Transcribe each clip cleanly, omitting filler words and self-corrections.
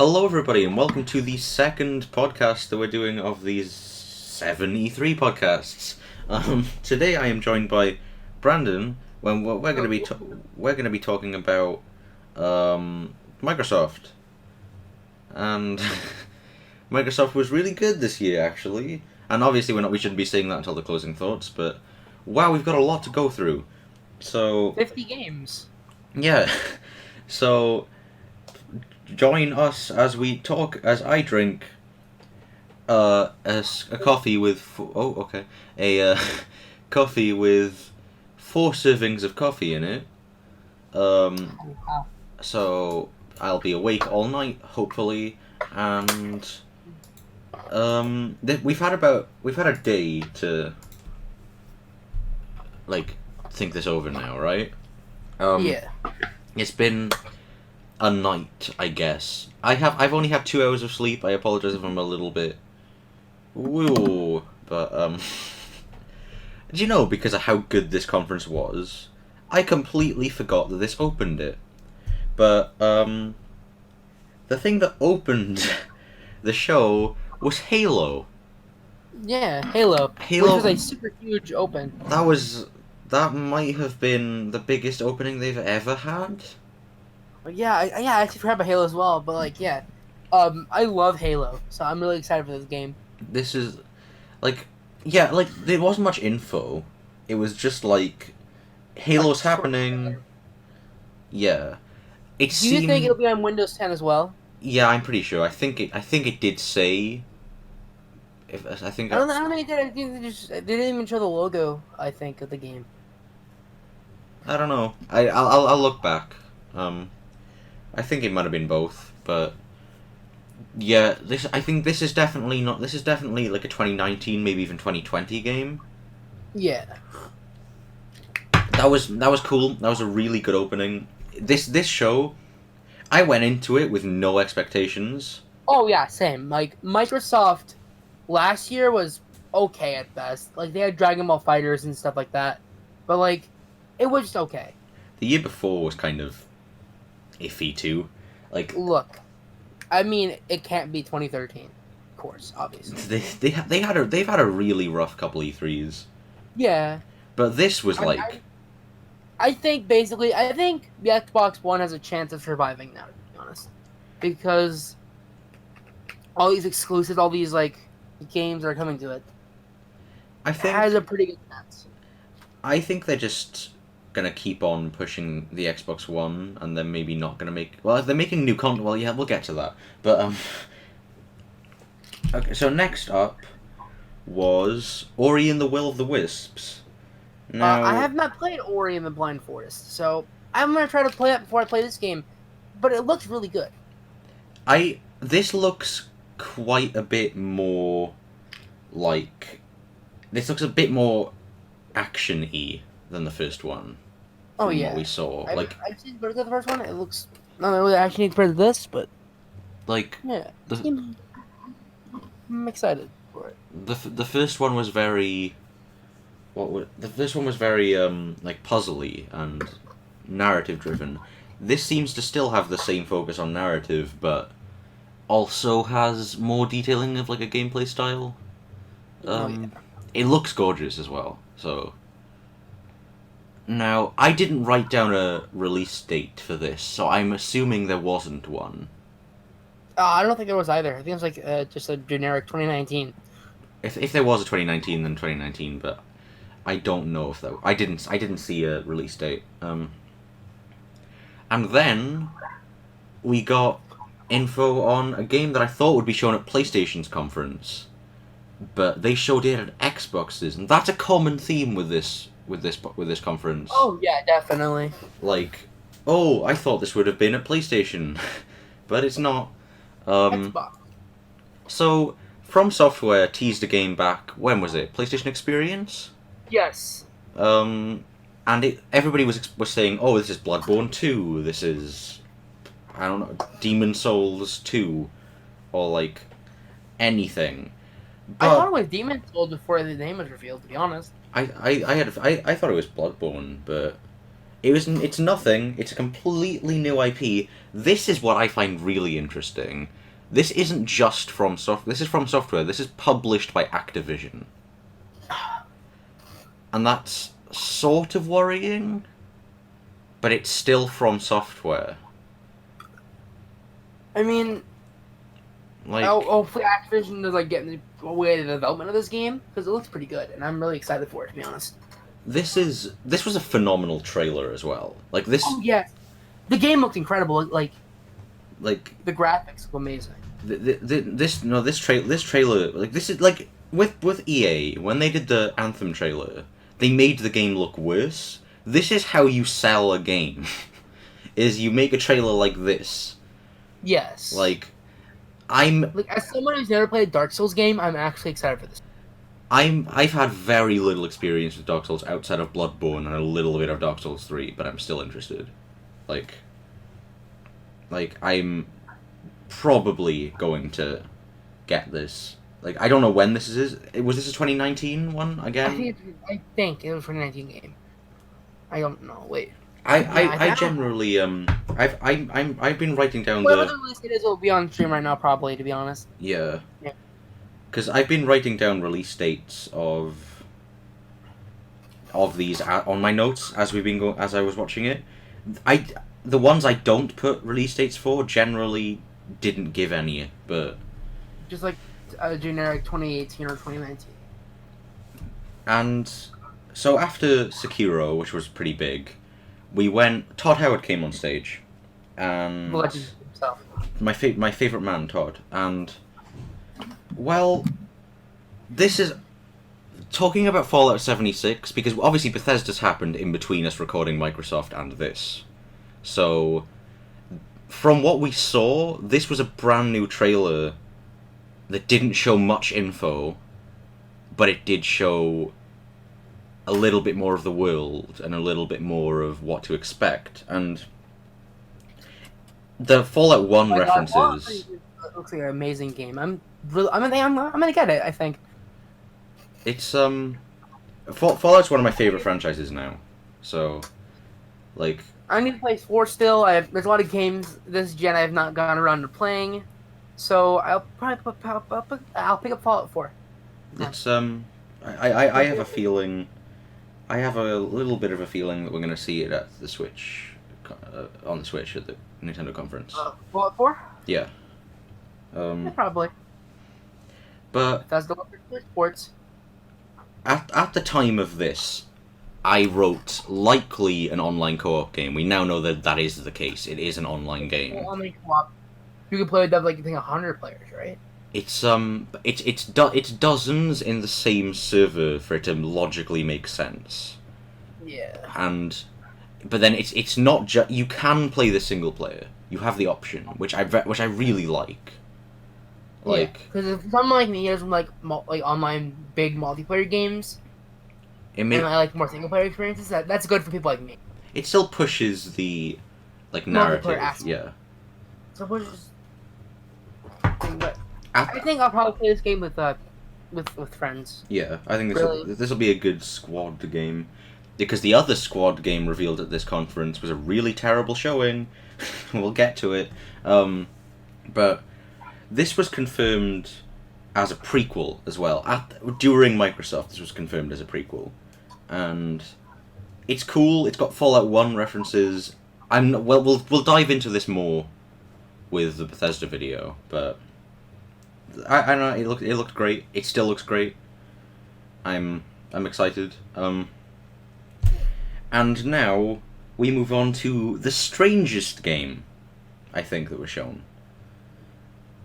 Hello, everybody, and welcome to the second podcast that we're doing of these 7 E3 podcasts. Today, I am joined by Brandon. When we're going to be we're going to be talking about Microsoft, and Microsoft was really good this year, actually. And obviously, we shouldn't be saying that until the closing thoughts. But wow, we've got a lot to go through. So 50 games. yeah, so join us as we talk, as I drink as a coffee with a coffee with 4 servings of coffee in it. Wow. So I'll be awake all night, hopefully, and we've had a day to think this over now, right? Yeah. It's been a night, I guess. I've only had 2 hours of sleep. I apologize if I'm a little bit woo, but do you know, because of how good this conference was, I completely forgot that this opened it. But the thing that opened the show was Halo. Yeah, Halo. Halo. Which was a super huge open. That might have been the biggest opening they've ever had. Yeah, I actually forgot about Halo as well, but yeah. I love Halo, so I'm really excited for this game. This is there wasn't much info. It was just like Halo's happening. Yeah. Do you think it'll be on Windows 10 as well? Yeah, I'm pretty sure. I think it did say. I think. I don't think it did. I think they didn't even show the logo, I think, of the game. I don't know. I'll look back. I think it might have been both, but yeah, I think this is definitely not. This is definitely like a 2019, maybe even 2020 game. Yeah. That was cool. That was a really good opening. This show, I went into it with no expectations. Oh yeah, same. Like Microsoft last year was okay at best. Like they had Dragon Ball Fighters and stuff like that, but like it was just okay. The year before was kind of iffy too. Like, look, I mean, it can't be 2013, of course, obviously. they've had a really rough couple E3s. Yeah, But this was I think the Xbox One has a chance of surviving now, to be honest, because all these exclusives, all these like games that are coming to it, I think it has a pretty good chance. I think they're just gonna keep on pushing the Xbox One, and they're maybe not gonna make. Well, if they're making new content, well, yeah, we'll get to that. But okay. So next up was Ori and the Will of the Wisps. Now, I have not played Ori and the Blind Forest, so I'm gonna try to play it before I play this game. But it looks really good. This looks quite a bit more like. This looks a bit more action-y than the first one. Oh from yeah, what we saw. I've seen better than the first one. It looks not really action compared to this, but yeah, I'm excited for it. The first one was very. The first one was very like puzzly and narrative driven. This seems to still have the same focus on narrative, but also has more detailing of like a gameplay style. It looks gorgeous as well. So now I didn't write down a release date for this, so I'm assuming there wasn't one. I don't think there was either. I think it was like just a generic 2019. If there was a 2019, then 2019, but I don't know if that. I didn't see a release date. And then we got info on a game that I thought would be shown at PlayStation's conference, but they showed it at Xbox's, and that's a common theme with this conference. Oh yeah, definitely. Like, oh, I thought this would have been at PlayStation, but it's not. Xbox. So, From Software teased a game back. When was it? PlayStation Experience. Yes. And everybody was saying, oh, this is Bloodborne 2. This is, I don't know, Demon Souls 2, or like anything. But I thought it was Demon Souls before the name was revealed. To be honest. I thought it was Bloodborne, but It's nothing. It's a completely new IP. This is what I find really interesting. This isn't just from This is From Software. This is published by Activision, and that's sort of worrying. But it's still From Software. I mean, Like, hopefully Activision is like getting away the development of this game because it looks pretty good, and I'm really excited for it, to be honest. this was a phenomenal trailer as well. Like this. Oh yes, the game looked incredible. Like the graphics look amazing. This trailer, like, this is like with EA when they did the Anthem trailer, they made the game look worse. This is how you sell a game. Is you make a trailer like this. Yes. Like, as someone who's never played a Dark Souls game, I'm actually excited for this. I've had very little experience with Dark Souls outside of Bloodborne and a little bit of Dark Souls 3, but I'm still interested. Like I'm probably going to get this. Like, I don't know when this is. Was this a 2019 one again? I think it was a 2019 game. I don't know. Wait. I generally I've been writing down whatever the release date is, will be on stream right now, probably, to be honest. Yeah. Because I've been writing down release dates of these on my notes as as I was watching it. The ones I don't put release dates for generally didn't give any, but just like a generic 2018 or 2019. And so after Sekiro, which was pretty big, Todd Howard came on stage, and my favorite man, Todd, and well, this is talking about Fallout 76 because obviously Bethesda's happened in between us recording Microsoft and this. So, from what we saw, this was a brand new trailer that didn't show much info, but it did show a little bit more of the world and a little bit more of what to expect. And the Fallout 1 references... It looks like an amazing game. I'm gonna get it, I think. It's, Fallout's one of my favorite franchises now. So, like... I need to play 4 still. There's a lot of games this gen I have not gotten around to playing. So I'll probably I'll pick up Fallout 4. It's, I have a feeling... I have a little bit of a feeling that we're going to see it at the Switch, on the Switch at the Nintendo conference. Fallout 4? Yeah. Yeah, probably. But that's the sports. At the time of this, I wrote likely an online co-op game. We now know that is the case. It is an online game. Online co-op. You can play with like I think 100 players, right? It's dozens in the same server for it to logically make sense. Yeah. But then it's not just you can play the single player. You have the option, which I really like. Like, because if someone like me doesn't like online big multiplayer games, and I like more single player experiences, that's good for people like me. It still pushes the narrative, yeah. So pushes. But I think I'll probably play this game with friends. Yeah, I think this will be a good squad game, because the other squad game revealed at this conference was a really terrible showing. We'll get to it, but this was confirmed as a prequel as well. During Microsoft, this was confirmed as a prequel, and it's cool. It's got Fallout 1 references. We'll dive into this more with the Bethesda video, but I don't know. It looked great. It still looks great. I'm excited. And now we move on to the strangest game, I think, that was shown.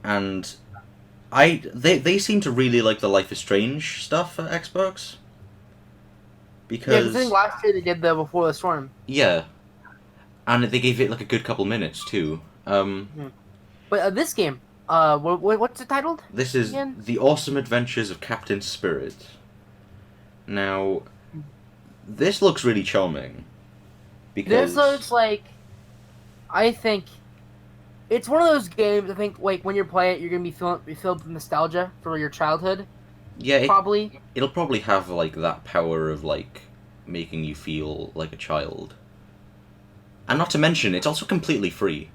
And they seem to really like the Life is Strange stuff at Xbox. Because I think last year they did the Before the Storm. Yeah, and they gave it like a good couple minutes too. But this game, what's it titled? This is again? The Awesome Adventures of Captain Spirit. Now, this looks really charming. Because this looks like, I think, it's one of those games. I think like when you play it, you're gonna be filled with nostalgia for your childhood. Yeah, it'll probably have like that power of like making you feel like a child. And not to mention, it's also completely free.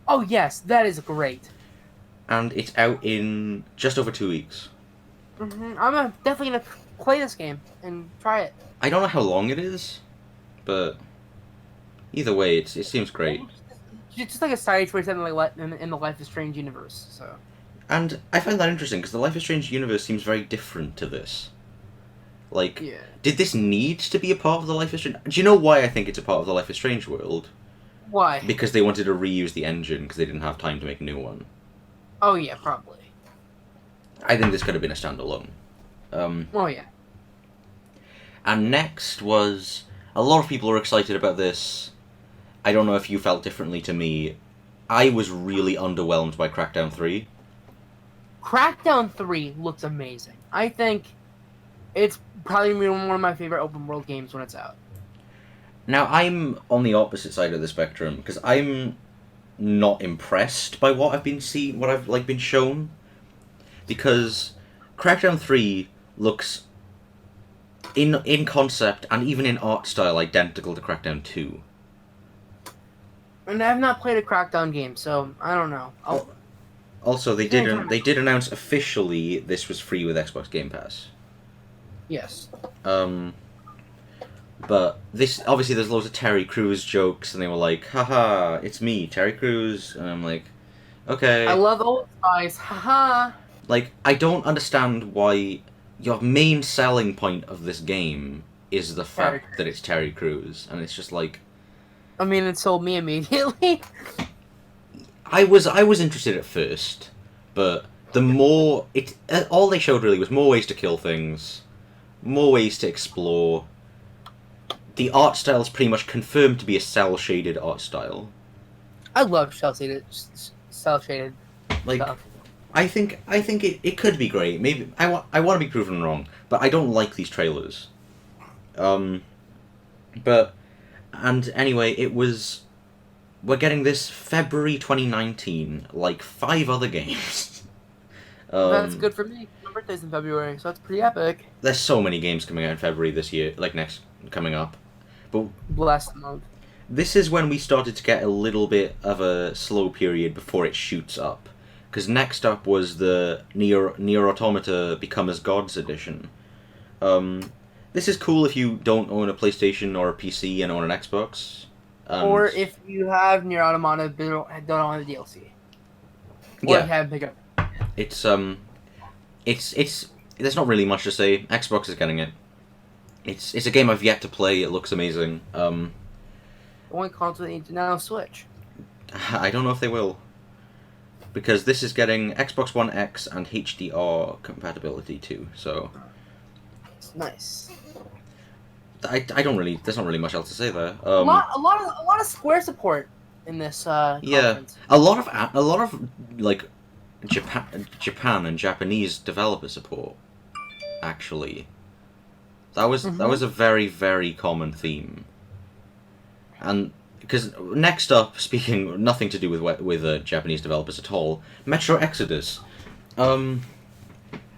Oh yes, that is great. And it's out in just over 2 weeks. Definitely gonna play this game and try it. I don't know how long it is, but either way, it seems great. It's just like a side story set in the Life is Strange universe. So. And I find that interesting because the Life is Strange universe seems very different to this. Like, Yeah. did this need to be a part of the Life is Strange? Do you know why I think it's a part of the Life is Strange world? Why? Because they wanted to reuse the engine because they didn't have time to make a new one. Oh yeah, probably. I think this could have been a standalone. Oh yeah. And next was a lot of people are excited about this. I don't know if you felt differently to me. I was really underwhelmed by Crackdown 3. Crackdown 3 looks amazing. I think it's probably gonna be one of my favorite open world games when it's out. Now, I'm on the opposite side of the spectrum because I'm not impressed by what I've been shown, because Crackdown 3 looks in concept and even in art style identical to Crackdown 2. And I've not played a Crackdown game, so I don't know. Also, they did announce officially this was free with Xbox Game Pass. Yes. But this, obviously there's loads of Terry Crews jokes, and they were like, haha, it's me, Terry Crews, and I'm like, okay. I love old spies, haha. Like, I don't understand why your main selling point of this game is the fact that it's Terry Crews, and it's just like... I mean, it sold me immediately. I was interested at first, but the more... all they showed really was more ways to kill things, more ways to explore. The art style is pretty much confirmed to be a cel-shaded art style. I love cel-shaded like, stuff. I think it could be great. Maybe I want to be proven wrong, but I don't like these trailers. But and anyway, we're getting this February 2019, like 5 other games. That's good for me. My birthday's in February, so that's pretty epic. There's so many games coming out in February this year, coming up. But Bless the month. this is when we started to get a little bit of a slow period before it shoots up. Because next up was the Nier Automata Become as Gods edition. This is cool if you don't own a PlayStation or a PC and own an Xbox. Or if you have Nier Automata but don't own the DLC. Or Yeah. if you haven't picked up. It's there's not really much to say. Xbox is getting it. It's a game I've yet to play. It looks amazing. The only console that needs to now Switch. I don't know if they will, because this is getting Xbox One X and HDR compatibility too. So It's nice. I don't really. There's not really much else to say there. A lot of Square support in this. Yeah, conference. a lot of like Japan and Japanese developer support. Actually, that was a very, very common theme. And because next up, speaking nothing to do with Japanese developers at all, Metro Exodus. Now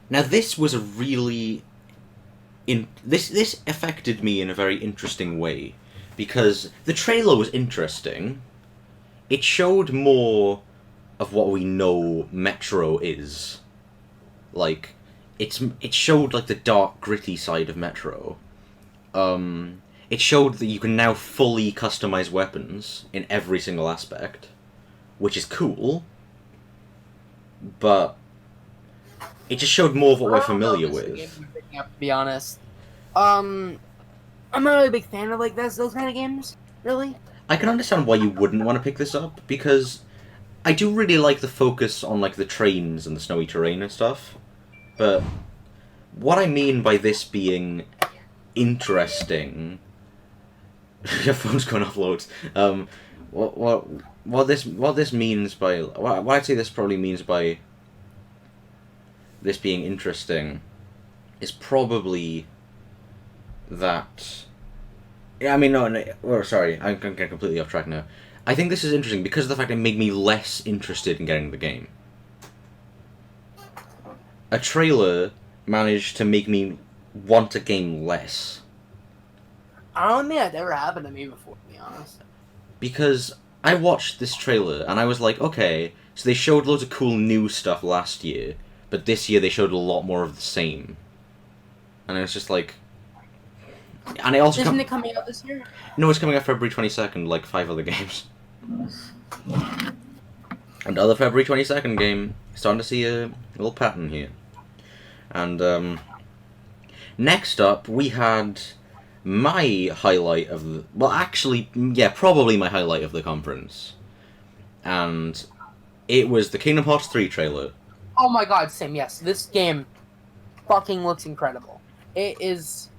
this was a really this affected me in a very interesting way, because the trailer was interesting. It showed more of what we know Metro is. Like, it showed like the dark, gritty side of Metro. It showed that you can now fully customize weapons in every single aspect, which is cool. But it just showed more of what we're familiar with. To be honest, I'm not really a big fan of like those kind of games. Really. I can understand why you wouldn't want to pick this up, because I do really like the focus on like the trains and the snowy terrain and stuff. But what I mean by this being interesting, your phone's going off loads. What this means by what I'd say this probably means by this being interesting is probably that. Yeah, I mean, sorry, I'm getting completely off track now. I think this is interesting because of the fact it made me less interested in getting the game. A trailer managed to make me want a game less. I don't think that's ever happened to me before, to be honest. because I watched this trailer and I was like, okay, so they showed loads of cool new stuff last year, but this year they showed a lot more of the same. And I was just like, and it also Isn't it coming out this year? no, it's coming out February 22nd, like 5 other games. Another February 22nd game. Starting to see a little pattern here. And next up we had my highlight of the, well, actually, yeah, probably my highlight of the conference, and it was the Kingdom Hearts 3 trailer. Oh my god, Sam, yes. This game fucking looks incredible. It is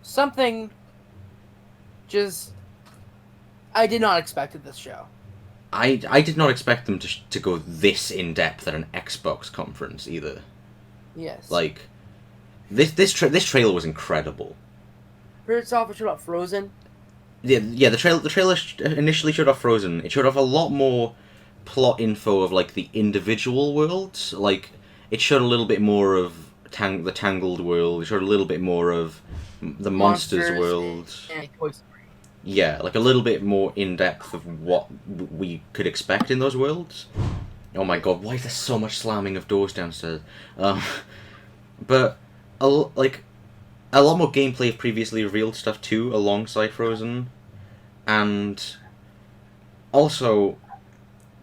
something just I did not expect at this show. I did not expect them to go this in depth at an Xbox conference either. Yes. Like this trailer was incredible. First off, it showed off Frozen. Yeah. The trailer initially showed off Frozen. It showed off a lot more plot info of like the individual worlds. Like it showed a little bit more of the Tangled world. It showed a little bit more of the Monsters world. And Toy Story. Yeah, like a little bit more in depth of what we could expect in those worlds. Oh my god, why is there so much slamming of doors downstairs? But like a lot more gameplay of previously revealed stuff too, alongside Frozen, and also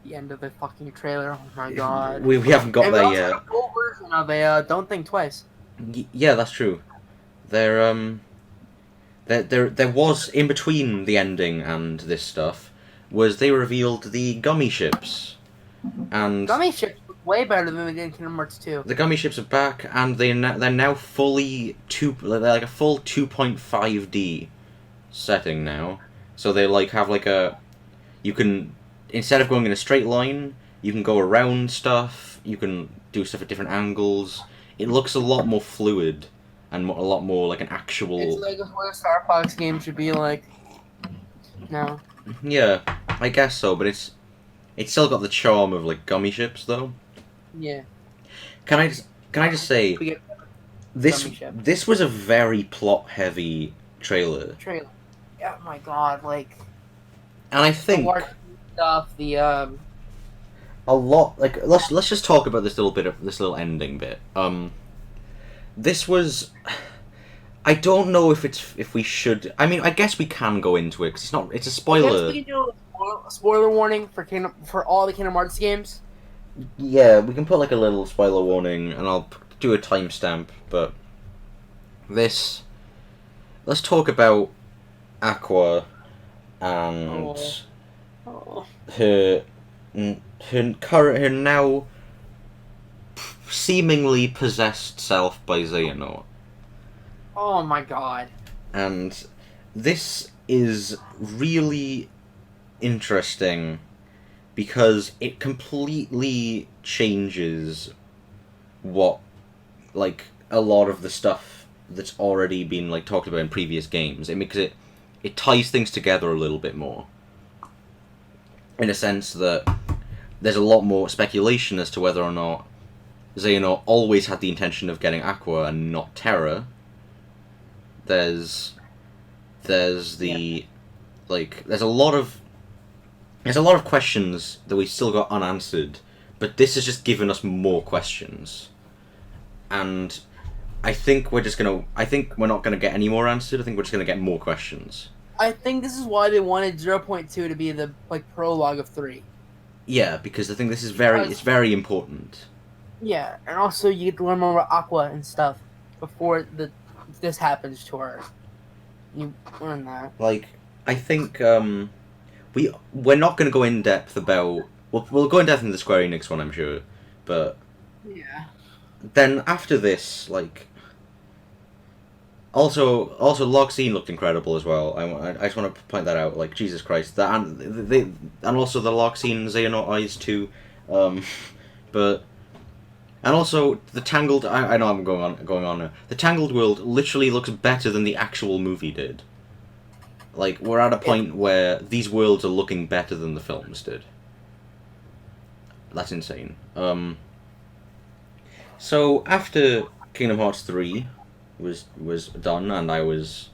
The end of the fucking trailer. Oh my god. we haven't got and there also yet. a full version of a Don't Think Twice. Yeah, that's true. There was in between the ending and this stuff was they revealed the gummy ships, and Gummy ships look way better than we did in Kingdom Hearts 2. the gummy ships are back, and they're now fully they're like a full 2.5D setting now. So they like have like a, you can, instead of going in a straight line, you can go around stuff. You can do stuff at different angles. It looks a lot more fluid and a lot more like an actual. It's like what a Star Fox game should be like. No. Yeah, I guess so, but it's still got the charm of like gummy ships though. Yeah. Can I just say We get this gummy ship. this was a very plot heavy trailer, trailer. Yeah, my god, like and I the think war stuff, the a lot like let's just talk about this little ending bit. This was, I don't know if we should. I mean, I guess we can go into it because it's a I guess spoiler. we can do a spoiler warning for all the Kingdom Hearts games. Yeah, we can put like a little spoiler warning, and I'll do a timestamp. But let's talk about Aqua and Oh. her now seemingly possessed self by Xehanort. Oh my god. And this is really interesting because it completely changes what, like, a lot of the stuff that's already been like talked about in previous games. It makes it ties things together a little bit more, in a sense that there's a lot more speculation as to whether or not Xehanort always had the intention of getting Aqua and not Terra. There's the there's a lot of questions that we've still got unanswered, but this has just given us more questions. And I think we're not gonna get any more answered. I think we're just gonna get more questions. I think this is why they wanted 0.2 to be the prologue of 3. Yeah, because I think this is very important. Yeah, and also you get to learn more about Aqua and stuff before this happens to her. You learn that. Like, I think we're not going to go in depth about. We'll go in depth in the Square Enix one, I'm sure, but Yeah. then after this, like, also Loxine looked incredible as well. I just want to point that out. Like, Jesus Christ, that and also the Loxine Xehanort eyes too, but. And also, the Tangled. I know I'm going on now. The Tangled world literally looks better than the actual movie did. Like, we're at a point where these worlds are looking better than the films did. That's insane. So after Kingdom Hearts 3 was done, and I was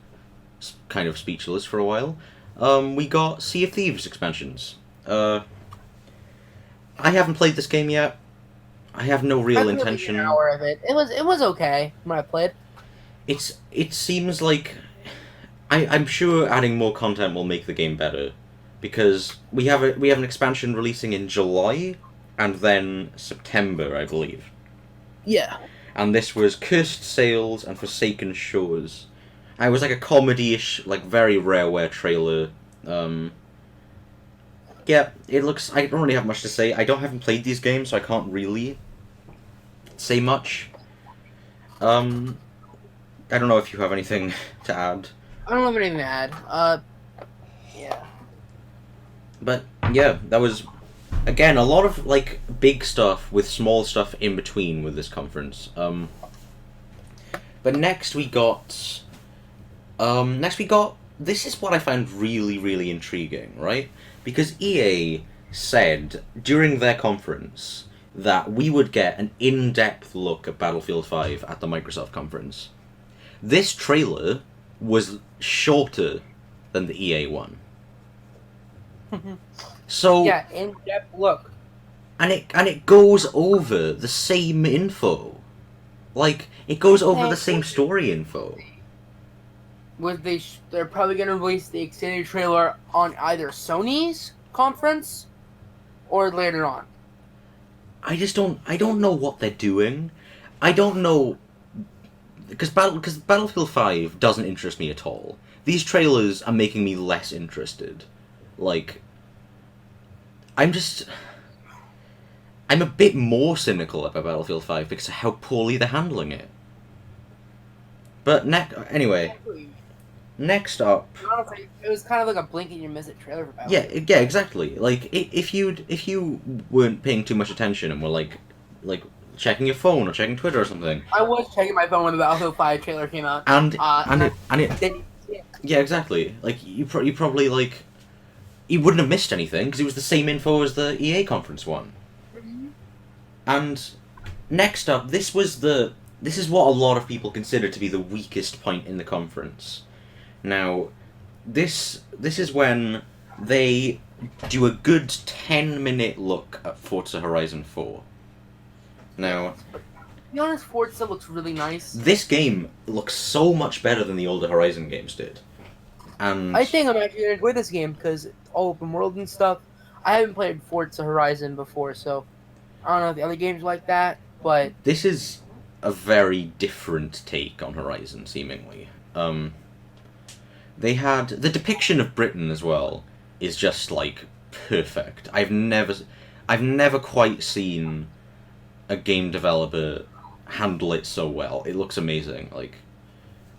kind of speechless for a while, We got Sea of Thieves expansions. I haven't played this game yet. I have no I real played like an intention. hour of it. It was okay when I played. It seems like I'm sure adding more content will make the game better, because we have an expansion releasing in July, and then September, I believe. Yeah. And this was Cursed Sails and Forsaken Shores. It was like a comedy-ish, like very rareware trailer. Um, yeah, it looks. I don't really have much to say. Haven't played these games, so I can't really say much. Um, I don't know if you have anything to add. I don't have anything to add. Yeah. But yeah, that was again a lot of like big stuff with small stuff in between with this conference. But next we got this is what I found really intriguing, right? Because EA said during their conference that we would get an in-depth look at Battlefield 5 at the Microsoft conference. This trailer was shorter than the EA one. So Yeah, in depth look. and it goes over the same info. Like it goes over the same story info. They're probably gonna release the extended trailer on either Sony's conference or later on. I don't know what they're doing. I don't know because Battlefield 5 doesn't interest me at all. These trailers are making me less interested. Like I'm a bit more cynical about Battlefield 5 because of how poorly they're handling it. But anyway, next up, Honestly, it was kind of like a blink and you miss it trailer for Battlefield. yeah, exactly. Like if you weren't paying too much attention and were like checking your phone or checking Twitter or something, I was checking my phone when the Battlefield 5 trailer came out. and Then, yeah, exactly. Like you probably like you wouldn't have missed anything because it was the same info as the EA conference one. And next up, this is what a lot of people consider to be the weakest point in the conference. Now, this is when they do a good 10-minute look at Forza Horizon 4. Now, to be honest, Forza looks really nice. this game looks so much better than the older Horizon games did. And I think I'm actually gonna enjoy this game because it's all open world and stuff. I haven't played Forza Horizon before, so I don't know if the other games like that, but this is a very different take on Horizon, seemingly. They had the depiction of Britain as well is just like perfect. I've never quite seen a game developer handle it so well. It looks amazing. Like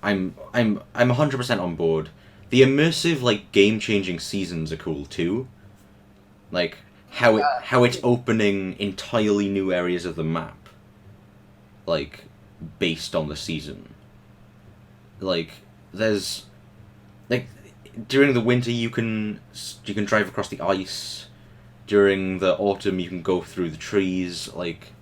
I'm 100% on board. The immersive like game-changing seasons are cool too. Like how it's opening entirely new areas of the map. Like based on the season. Like there's like during the winter you can drive across the ice. During the autumn you can go through the trees. Like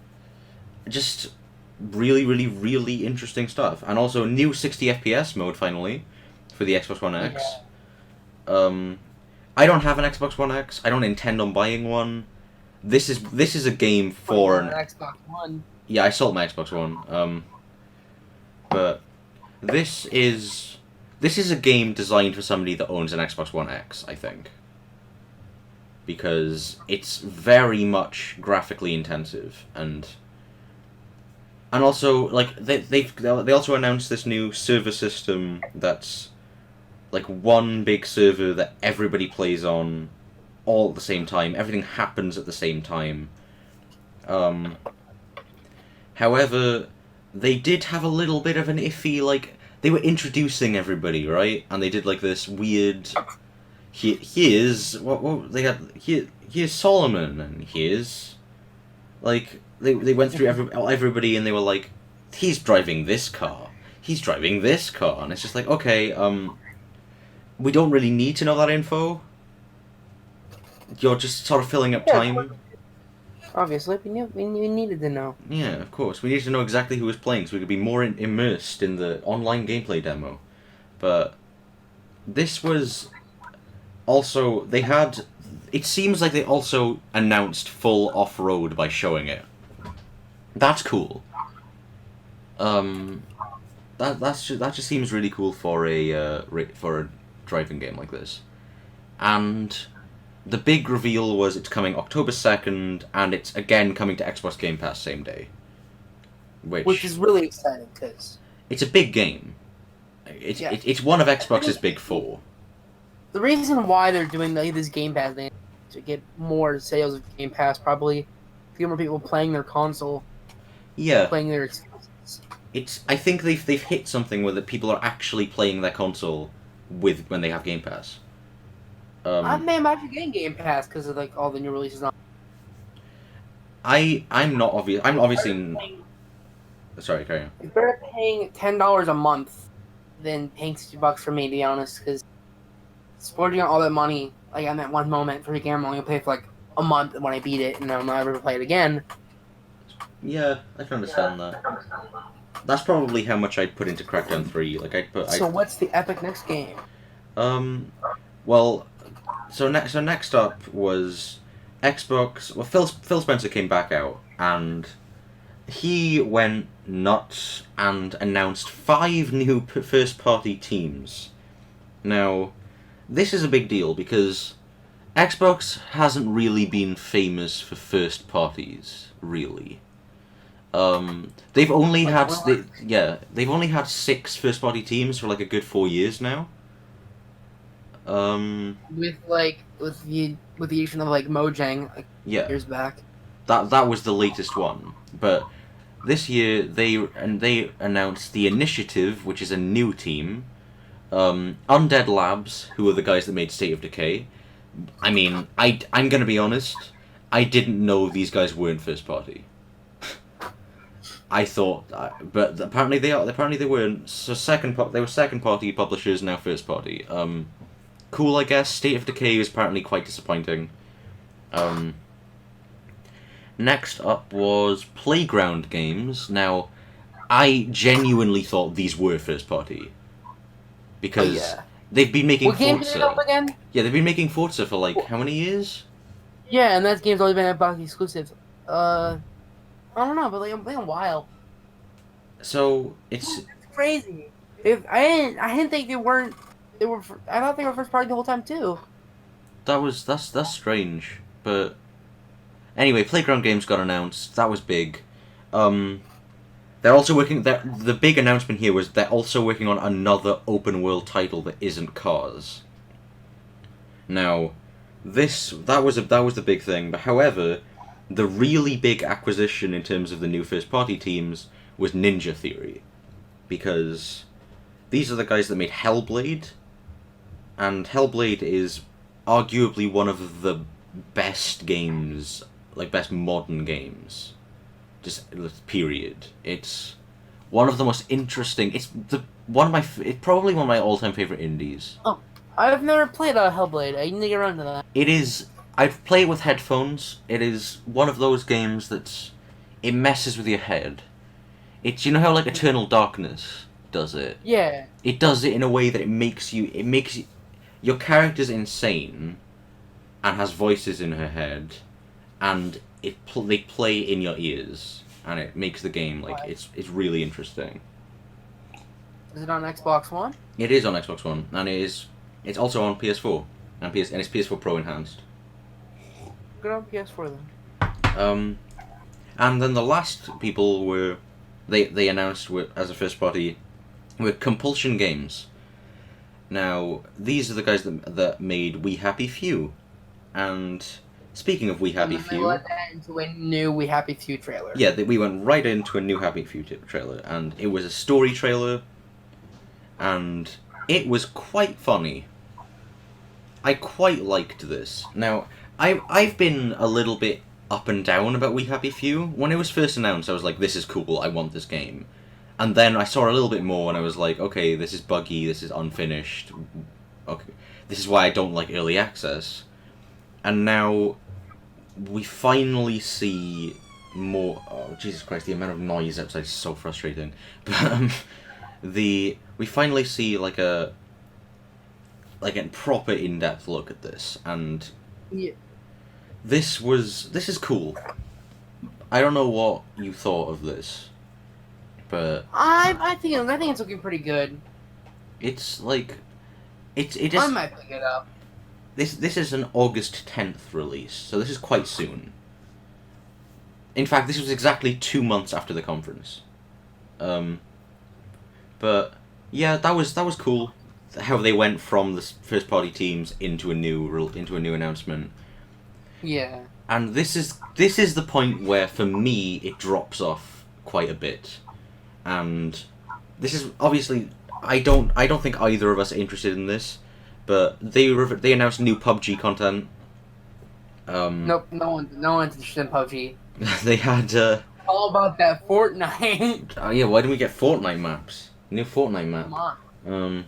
just really interesting stuff. And also a new 60 FPS mode finally for the Xbox One X. yeah. I don't have an Xbox One X. I don't intend on buying one. This is a game for an Xbox One. Yeah, I sold my Xbox One. But this is a game designed for somebody that owns an Xbox One X, I think. Because it's very much graphically intensive and also like they also announced this new server system that's like one big server that everybody plays on all at the same time. Everything happens at the same time. However, they did have a little bit of an iffy, like, they were introducing everybody, right? And they did like this weird here's what they had here's Solomon and here's like they went through everybody and they were like he's driving this car. He's driving this car and it's just like okay, we don't really need to know that info. You're just sort of filling up time. Obviously, we needed to know. Yeah, of course. We needed to know exactly who was playing so we could be more immersed in the online gameplay demo. But this was Also, they had. It seems like they also announced full off road by showing it. That's cool. Um, that just seems really cool for for a driving game like this. And the big reveal was it's coming October 2nd, and it's again coming to Xbox Game Pass same day. Which is really exciting because it's a big game. It's one of Xbox's big four. The reason why they're doing this Game Pass thing is to get more sales of Game Pass, probably to get more people playing their console, playing their exclusives. I think they've hit something where that people are actually playing their console when they have Game Pass. I'm actually getting Game Pass because of like all the new releases on. I'm obviously. Sorry, carry on. It's better paying $10 a month than paying $60 for me, to be honest, because splurging on all that money, like on that one moment for a game, I'm only gonna pay for like a month when I beat it, and I'll never play it again. Yeah, I can understand that. That's probably how much I'd put into Crackdown 3. So what's the epic next game? Well, so next up was Xbox. Well, Phil Spencer came back out and he went nuts and announced 5 new first-party teams. Now, this is a big deal because Xbox hasn't really been famous for first parties, really. They've only had they've only had 6 first party teams for like a good 4 years now. With the addition of like Mojang years back. That was the latest one, but this year they announced the Initiative, which is a new team. Undead Labs, who are the guys that made State of Decay. I mean, I'm gonna be honest, I didn't know these guys weren't first party. I thought, but apparently they are. Apparently they weren't. So they were second party publishers, now first party. Cool, I guess. State of Decay was apparently quite disappointing. Next up was Playground Games. Now, I genuinely thought these were first party because they've been making What game did they up again? Yeah, they've been making Forza for like how many years? Yeah, and that game's always been Xbox exclusive. I don't know, but like, a while. So it's crazy. I didn't think they weren't. They were. I thought they were first party the whole time too. That's strange, but anyway, Playground Games got announced. That was big. They're also working. The big announcement here was they're also working on another open world title that isn't Cars. Now, that was the big thing. But however, the really big acquisition in terms of the new first party teams was Ninja Theory, because these are the guys that made Hellblade, and Hellblade is arguably one of the best games, like best modern games, just period. It's one of the most interesting. It's probably one of my all-time favorite indies. Oh, I've never played Hellblade. I need to get around to that. It is. I've played it with headphones. It is one of those games it messes with your head. It's, you know how like Eternal Darkness does it? Yeah. It does it in a way that it makes you your character's insane and has voices in her head, and they play in your ears, and it makes the game like it's really interesting. Is it on Xbox One? It is on Xbox One, and it's also on PS4 and it's PS4 Pro enhanced. Good on PS4 then. And then the last people they announced as a first party were Compulsion Games. Now, these are the guys that made We Happy Few. And speaking of We Happy Few, we went into a new We Happy Few trailer. Yeah, we went right into a new Happy Few trailer, and it was a story trailer, and it was quite funny. I quite liked this. Now, I've been a little bit up and down about We Happy Few. When it was first announced, I was like, this is cool, I want this game. And then I saw a little bit more, and I was like, okay, this is buggy, this is unfinished. Okay, this is why I don't like early access. And now we finally see more. Oh, Jesus Christ! The amount of noise outside is so frustrating. But we finally see like like a proper in-depth look at this, and Yeah. this is cool. I don't know what you thought of this, but I think it's looking pretty good. it's like it I is might pick it up. this is an August 10th release, so this is quite soon. In fact, this was exactly 2 months after the conference. But yeah, that was cool. How they went from the first party teams into a new announcement. Yeah. And this is the point where for me it drops off quite a bit. And this is obviously I don't think either of us are interested in this, but they announced new PUBG content. Nope. No one's interested in PUBG. They had All about that Fortnite. yeah, why didn't we get Fortnite maps? New Fortnite map. Come on.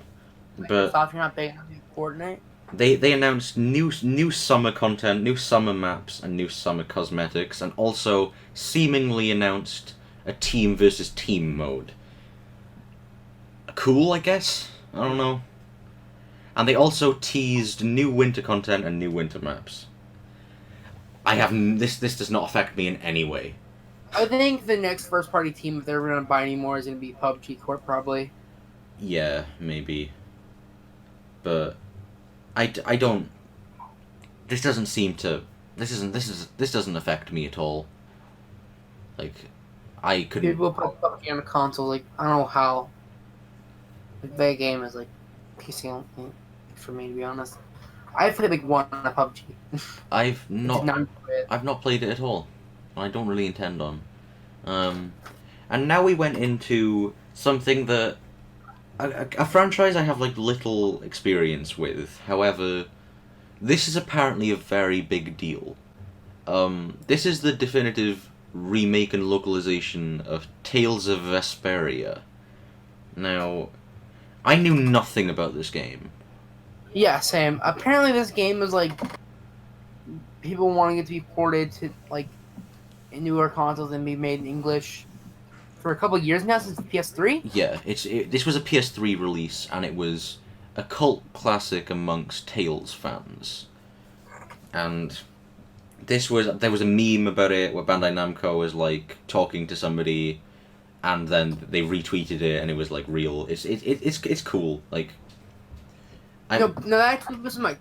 But Stop, you're not big enough in Fortnite. they announced new summer content, new summer maps, and new summer cosmetics, and also seemingly announced a team versus team mode. Cool, I guess. I don't know. And they also teased new winter content and new winter maps. This does not affect me in any way. I think the next first party team, if they're going to buy any more, is going to be PUBG Corp, probably. Yeah, maybe. But I don't. This doesn't seem to. This doesn't affect me at all. Like, I couldn't. People put PUBG on a console, like, I don't know how. Like, that game is, like, PC only for me, to be honest. I played, like, one on a PUBG. I've Did not. not enjoy it. I've not played it at all. I don't really intend on. And now we went into something that a franchise I have like little experience with. However, this is apparently a very big deal. This is the definitive remake and localization of Tales of Vesperia. Now, I knew nothing about this game. Yeah, same. Apparently this game is, like, people wanting it to be ported to, like, newer consoles and be made in English for a couple of years now, since PS3. Yeah, this was a PS3 release, and it was a cult classic amongst Tales fans. And there was a meme about it where Bandai Namco was like talking to somebody, and then they retweeted it, and it was like real. It's cool. Like, No, that was from, like,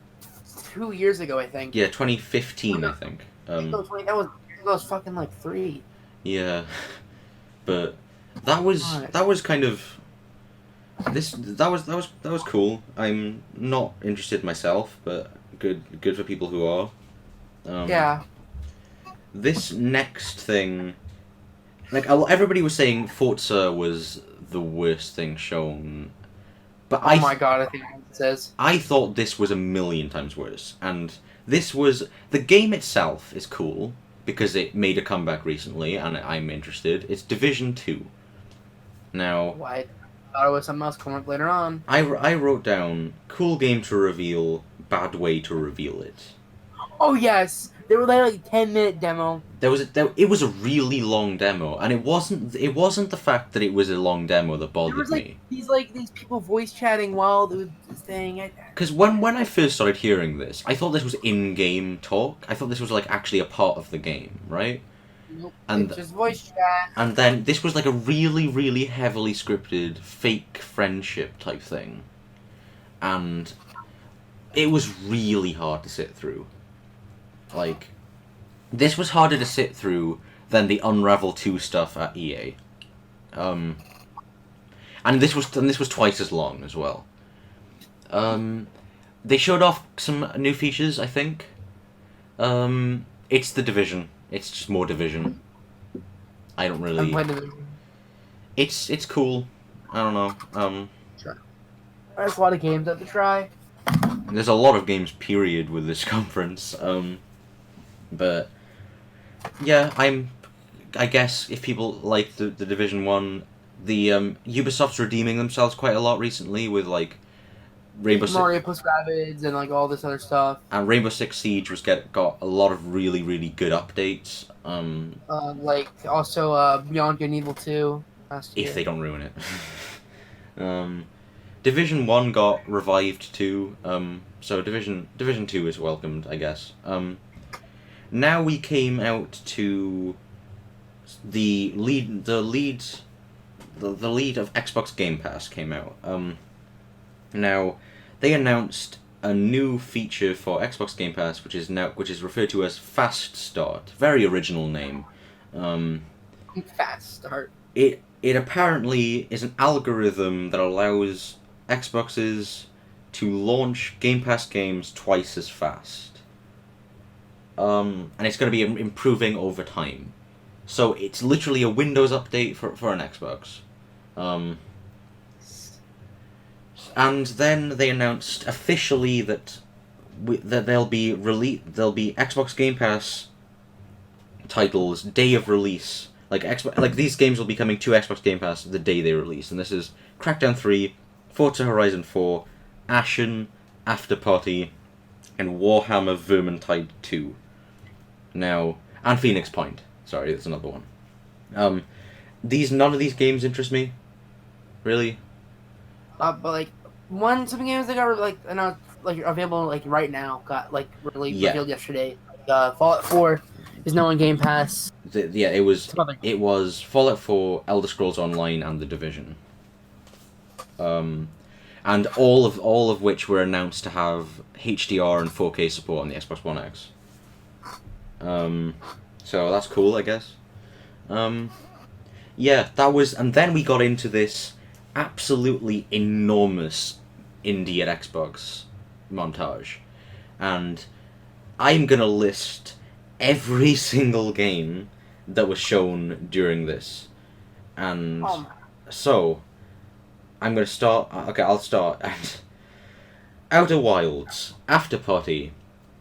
2 years ago, I think. Yeah, 2015, I think. That was fucking, like, 3. Yeah, but that was kind of that was cool. I'm not interested myself, but good for people who are. Yeah. This next thing, like everybody was saying, Forza was the worst thing shown, but Oh my god, I think that's what it says. I thought this was a million times worse, and the game itself is cool because it made a comeback recently, and I'm interested. It's Division 2. Now, I thought it was something else coming up later on. I wrote down cool game to reveal, bad way to reveal it. Oh yes, they were like a 10-minute demo. It was a really long demo, and it wasn't the fact that it was a long demo that There bothered was me. these people voice chatting while they were saying. Because when I first started hearing this, I thought this was in-game talk. I thought this was like actually a part of the game, right? Nope, And it's just voice chat. And then this was like a really, really heavily scripted fake friendship type thing. And it was really hard to sit through. Like, this was harder to sit through than the Unravel 2 stuff at EA. And this was twice as long as well. They showed off some new features, I think. It's the Division. It's just more Division. I don't really. It's cool. I don't know. Sure. There's a lot of games up to try. There's a lot of games, period, with this conference. But yeah, I guess if people like the Division 1, the Ubisoft's redeeming themselves quite a lot recently with like Mario plus Rabbids and like all this other stuff. And Rainbow Six Siege got a lot of really, really good updates. Like also Beyond Good and Evil 2 last year. If they don't ruin it. Division 1 got revived too, so Division 2 is welcomed, I guess. Now we came out to the lead of Xbox Game Pass came out. Now they announced a new feature for Xbox Game Pass, which is referred to as Fast Start. Very original name. Fast Start. It apparently is an algorithm that allows Xboxes to launch Game Pass games twice as fast. And it's going to be improving over time. So it's literally a Windows update for an Xbox. And then they announced officially that there'll be Xbox Game Pass titles day of release. Like these games will be coming to Xbox Game Pass the day they release, and this is Crackdown 3, Forza Horizon 4, Ashen, After Party, and Warhammer Vermintide 2. Now, and Phoenix Point. Sorry, that's another one. None of these games interest me, really. But like some games that got like announced, like available like right now got like really revealed yesterday. Fallout 4 is now on Game Pass. It was Fallout 4, Elder Scrolls Online, and The Division. And all of which were announced to have HDR and 4K support on the Xbox One X. So that's cool, I guess. Yeah, that was, and then we got into this absolutely enormous indie at Xbox montage, and I'm gonna list every single game that was shown during this, and so I'm gonna start. Okay, I'll start at Outer Wilds, After Party,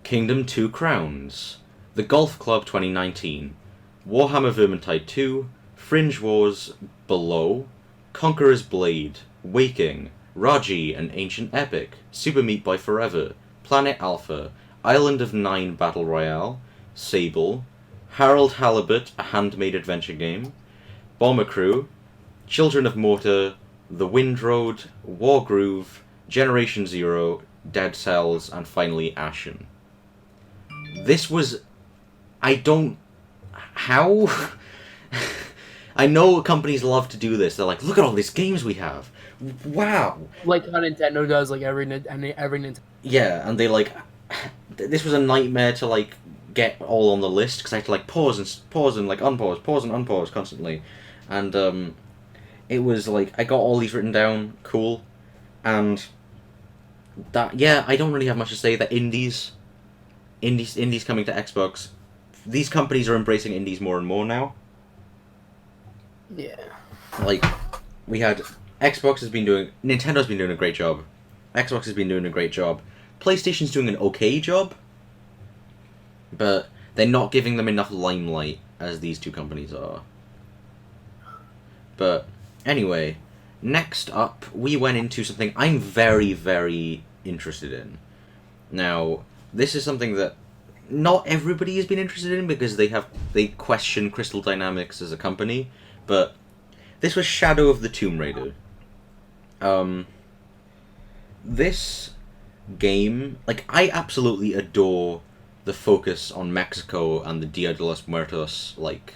Kingdom 2 Crowns, The Golf Club 2019, Warhammer Vermintide 2, Fringe Wars, Below, Conqueror's Blade, Waking, Raji, An Ancient Epic, Super Meat Boy Forever, Planet Alpha, Island of Nine Battle Royale, Sable, Harold Halibut, a handmade adventure game, Bomber Crew, Children of Mortar, The Wind Road, Wargroove, Generation Zero, Dead Cells, and finally Ashen. This was... How? I know companies love to do this. They're like, look at all these games we have. Wow. Like how Nintendo does, like every Nintendo. Yeah, and they like... This was a nightmare to like get all on the list, because I had to like pause and like unpause, pause and unpause constantly. And it was like, I got all these written down, cool. And that, yeah, I don't really have much to say. That indies coming to Xbox. These companies are embracing indies more and more now. Yeah. Like, we had... Nintendo's been doing a great job. Xbox has been doing a great job. PlayStation's doing an okay job. But they're not giving them enough limelight as these two companies are. But, anyway, next up, we went into something I'm very, very interested in. Now, this is something that not everybody has been interested in because they question Crystal Dynamics as a company, but this was Shadow of the Tomb Raider. This game, like, I absolutely adore the focus on Mexico and the Dia de los Muertos, like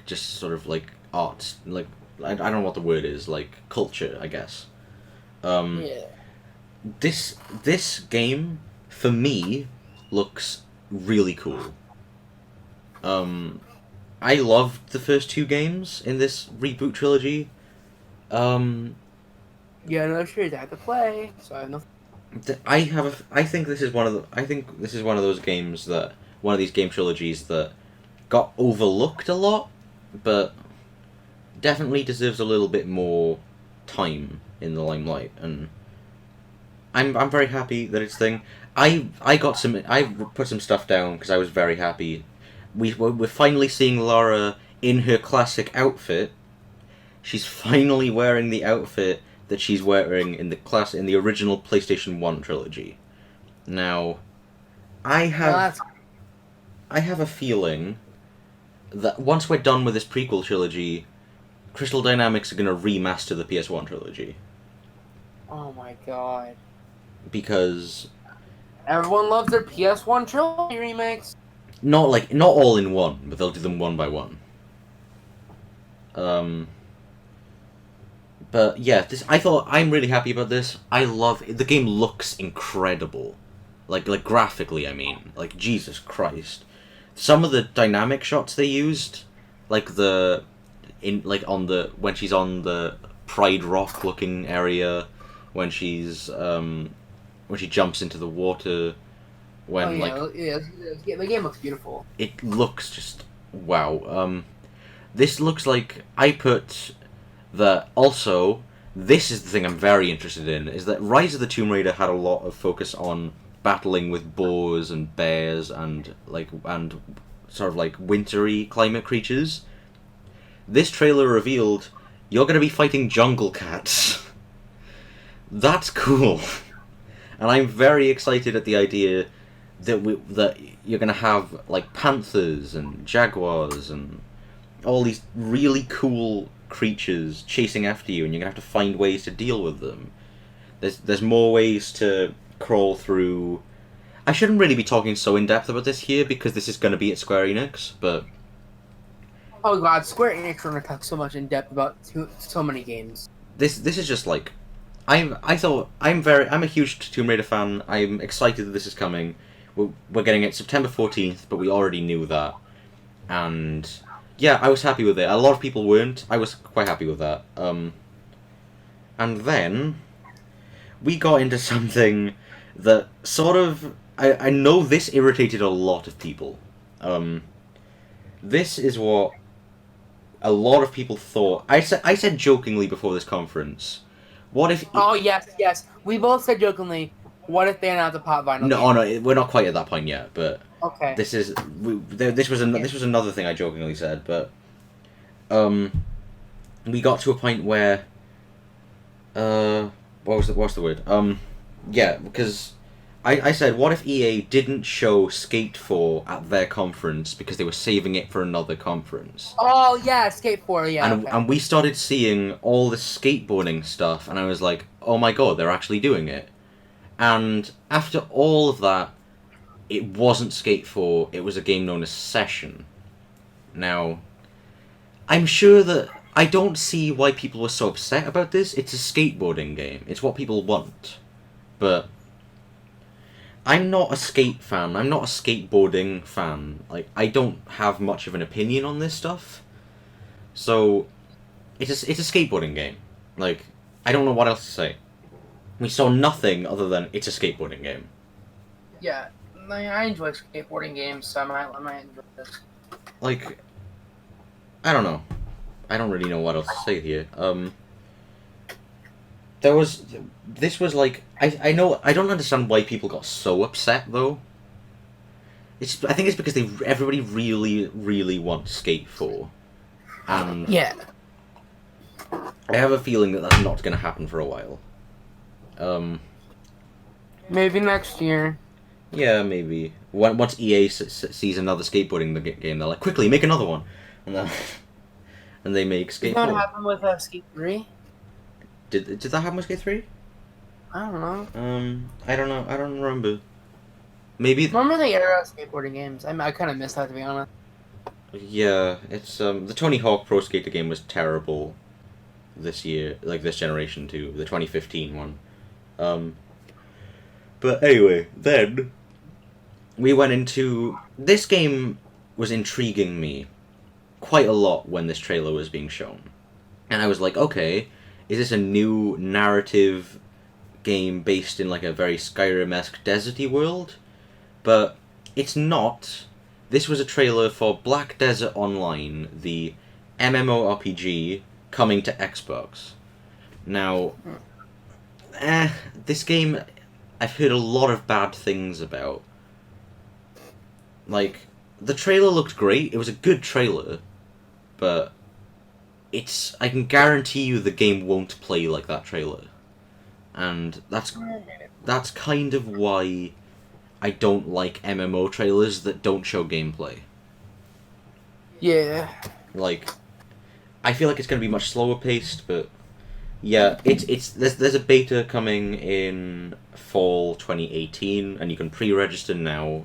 just sort of like art, like I don't know what the word is, like culture, I guess. Yeah. This game for me looks really cool. I loved the first two games in this reboot trilogy. Yeah, no series I have to play, so I have no. I think this is one of those games that one of these game trilogies that got overlooked a lot, but definitely deserves a little bit more time in the limelight, and I'm very happy that it's thing. I put some stuff down because I was very happy. We're finally seeing Lara in her classic outfit. She's finally wearing the outfit that she's wearing in the original PlayStation 1 trilogy. Now, I have a feeling that once we're done with this prequel trilogy, Crystal Dynamics are going to remaster the PS1 trilogy. Oh my god. because Everyone loves their PS1 trilogy remakes. not all in one, but they'll do them one by one. Um, but yeah, I'm really happy about this. I love the game. Looks incredible, like graphically. I mean, like Jesus Christ, some of the dynamic shots they used, like the in like on the when she's on the Pride Rock looking area, when when she jumps into the water, Oh when like yeah, the game looks beautiful. it looks just wow. This looks like I put that also. This is the thing I'm very interested in, is that Rise of the Tomb Raider had a lot of focus on battling with boars and bears and sort of like wintry climate creatures. This trailer revealed you're going to be fighting jungle cats. That's cool. And I'm very excited at the idea that you're going to have like panthers and jaguars and all these really cool creatures chasing after you, and you're gonna have to find ways to deal with them. There's more ways to crawl through. I shouldn't really be talking so in depth about this here because this is gonna be at Square Enix, but Oh god, Square Enix are gonna talk so much in depth about so many games. this is just like I'm a huge Tomb Raider fan. I'm excited that this is coming. We're getting it September 14th, but we already knew that, and yeah, I was happy with it. A lot of people weren't. I was quite happy with that. And then we got into something that sort of I know this irritated a lot of people. This is what a lot of people thought. I said jokingly before this conference. What if? Oh yes. We both said jokingly, what if they announced a pop vinyl? No, no, we're not quite at that point yet. But okay. this was another thing I jokingly said, but we got to a point where what's the word? Yeah, because I said, what if EA didn't show Skate 4 at their conference because they were saving it for another conference? Oh yeah, Skate 4, yeah. And okay. and we started seeing all the skateboarding stuff, and I was like, oh my god, they're actually doing it. And after all of that, it wasn't Skate 4, it was a game known as Session. Now, I'm sure that I don't see why people were so upset about this. It's a skateboarding game. It's what people want. But I'm not a skate fan. I'm not a skateboarding fan. Like, I don't have much of an opinion on this stuff. So, it's a skateboarding game. Like, I don't know what else to say. We saw nothing other than it's a skateboarding game. Yeah, I enjoy skateboarding games, so I might enjoy this. Like, I don't know. I don't really know what else to say here. This was like, I know, I don't understand why people got so upset though. I think it's because everybody really, really wants Skate 4. And yeah, I have a feeling that that's not going to happen for a while. maybe next year. Yeah, maybe. Once EA sees another skateboarding game, they're like, quickly, make another one. And they make Skate 4. Did that happen with Skate 3? Did that happen with Skate 3? I don't know. I don't know. I don't remember. Maybe. Remember the era of skateboarding games? I kind of missed that, to be honest. Yeah, it's the Tony Hawk Pro Skater game was terrible this year, like this generation too, the 2015 one. But anyway, then we went into this game was intriguing me quite a lot when this trailer was being shown. And I was like, okay, is this a new narrative game based in like a very Skyrim-esque deserty world? But it's not. This was a trailer for Black Desert Online, the MMORPG coming to Xbox. Now, this game I've heard a lot of bad things about. Like, the trailer looked great, it was a good trailer, but I can guarantee you the game won't play like that trailer. And that's kind of why I don't like MMO trailers that don't show gameplay. Yeah. Like, I feel like it's going to be much slower paced, but Yeah, it's there's a beta coming in fall 2018, and you can pre-register now.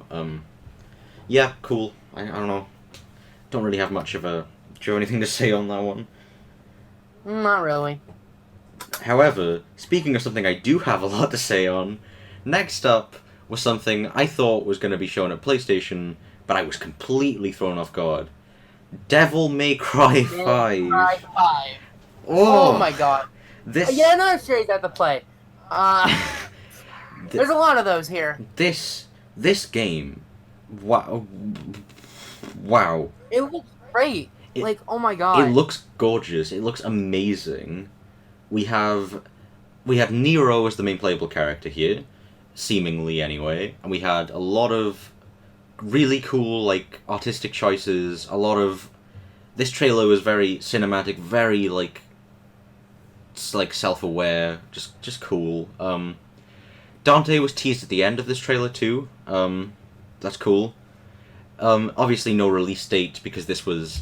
Yeah, cool. I don't know. Don't really have much of a. Do you have anything to say on that one? Not really. However, speaking of something I do have a lot to say on, next up was something I thought was going to be shown at PlayStation, but I was completely thrown off guard. Devil May Cry May 5. Cry 5. Oh Oh, my god. this Yeah, another series I have to play. There's a lot of those here. this game. Wow. Wow. It looks great. It, Like, oh my it god. looks gorgeous. It looks amazing. We have Nero as the main playable character here, seemingly anyway, and we had a lot of really cool like artistic choices. A lot of this trailer was very cinematic, very like self-aware, just cool. Dante was teased at the end of this trailer too. That's cool. Obviously no release date because this was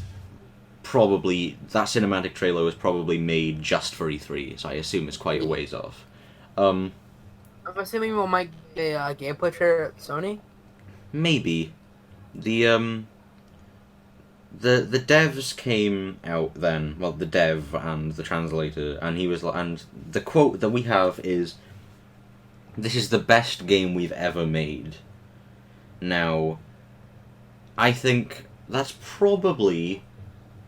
probably that cinematic trailer was probably made just for E3, so I assume it's quite a ways off. I'm assuming we might get a gameplay trailer at Sony. Maybe the the devs came out then. Well, the dev and the translator, and he was and the quote that we have is, "This is the best game we've ever made." Now, I think that's probably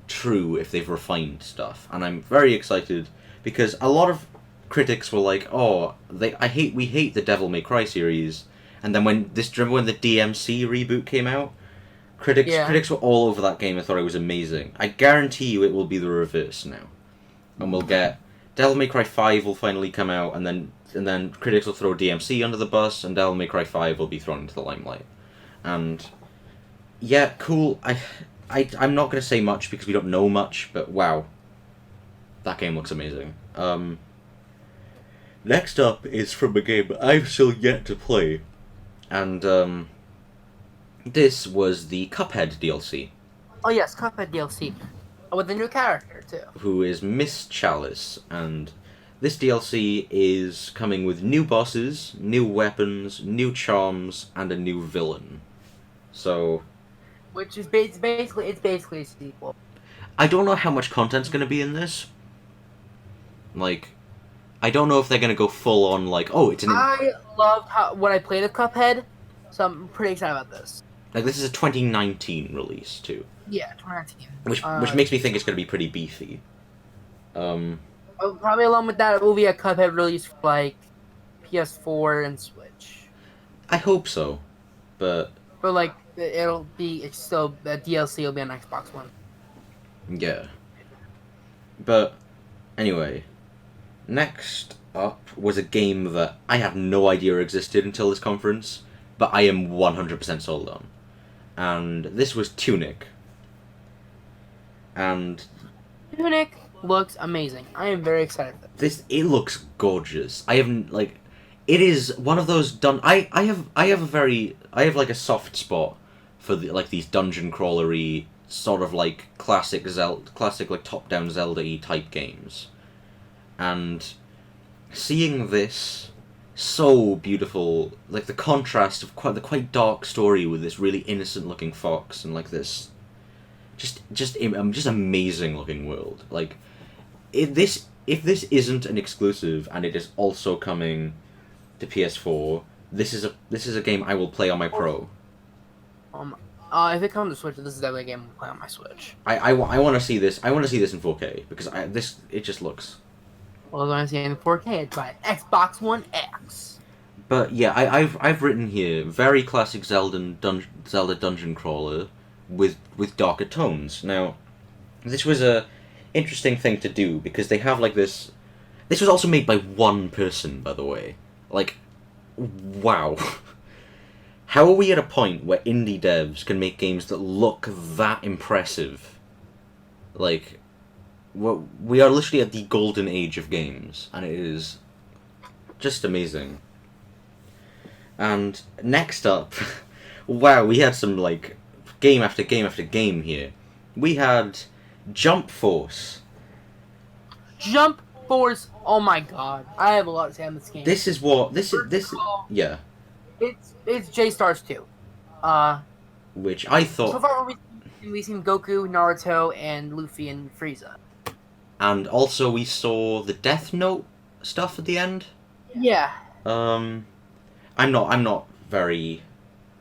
true if they've refined stuff, and I'm very excited because a lot of critics were like, "Oh, we hate the Devil May Cry series," and then when the DMC reboot came out, critics were all over that game and thought it was amazing. I guarantee you, it will be the reverse now, and we'll get Devil May Cry 5 will finally come out, and then critics will throw DMC under the bus, and Devil May Cry 5 will be thrown into the limelight, and yeah, cool. I'm not going to say much because we don't know much, but wow. That game looks amazing. Next up is from a game I've still yet to play. And, this was the Cuphead DLC. Oh yes, Cuphead DLC. With a new character, too. Who is Miss Chalice. And this DLC is coming with new bosses, new weapons, new charms, and a new villain. So... Which is basically a sequel. I don't know how much content's going to be in this. Like, I don't know if they're going to go full on, like, oh, it's an... I loved when I played a Cuphead, so I'm pretty excited about this. Like, this is a 2019 release, too. Yeah, 2019. Which makes me think it's going to be pretty beefy. Probably along with that, it will be a Cuphead release for, like, PS4 and Switch. I hope so. But like, it's still, the DLC will be on Xbox One. yeah. But, anyway. Next up was a game that I had no idea existed until this conference, but I am 100% sold on. And this was Tunic. And Tunic looks amazing. I am very excited for this. it looks gorgeous. I haven't, like... It is one of those I have like a soft spot for these dungeon crawlery sort of like classic like top-down Zelda-y type games. And seeing this so beautiful, like the contrast of the quite dark story with this really innocent-looking fox and like this just amazing-looking world. Like if this isn't an exclusive and it is also coming to PS4, this is a game I will play on my Pro. If it comes to Switch, this is definitely a game I'll play on my Switch. I want to see this. I want to see this in 4K because it just looks. Well, if I want to see it in 4K, it's by Xbox One X. But yeah, I've written here very classic Zelda dungeon crawler with darker tones. Now, this was a interesting thing to do because they have like this. This was also made by one person, by the way. Like, wow. How are we at a point where indie devs can make games that look that impressive? Like, we are literally at the golden age of games, and it is just amazing. And next up, wow, we had some, like, game after game after game here. We had Jump Force. Jump Force. Oh my god, I have a lot to say on this game. This is what this is. This yeah. It's J Stars 2. Which I So thought, far we've seen Goku, Naruto, and Luffy and Frieza. and also we saw the Death Note stuff at the end. Yeah. I'm not very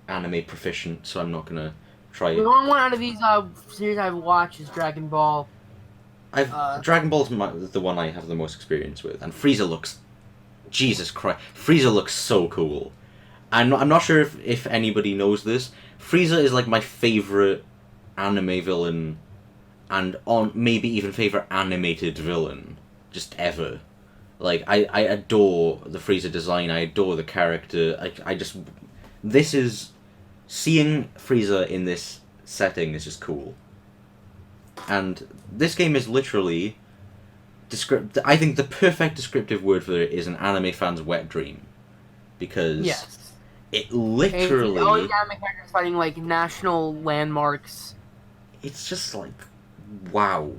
anime proficient, so I'm not gonna try The it. only one out of these series I've watched is Dragon Ball. Dragon Ball's the one I have the most experience with, and Frieza looks, Jesus Christ, Frieza looks so cool. I'm not sure if anybody knows this. Frieza is like my favorite anime villain, and on maybe even favorite animated villain just ever. Like I adore the Frieza design. I adore the character. I just this is seeing Frieza in this setting is just cool. And this game is literally I think the perfect descriptive word for it is an anime fan's wet dream, because Yes. it literally All these anime characters fighting like national landmarks. it's just like, wow.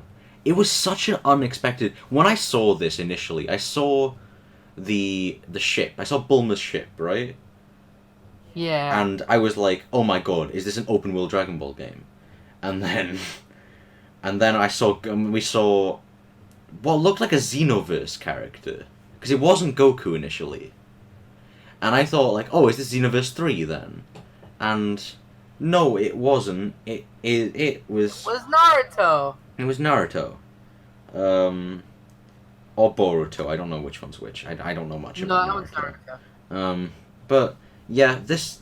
It was such an unexpected. When I saw this initially, I saw the ship. I saw Bulma's ship, right? Yeah. And I was like, "Oh my god, is this an open world Dragon Ball game?" And then we saw what looked like a Xenoverse character, because it wasn't Goku initially. And I thought like, "Oh, is this Xenoverse 3 then?" And no, it wasn't. It was Naruto. It was Naruto. Or Boruto. I don't know which one's which. I don't know much No, about that was Naruto. Naruto. But yeah, this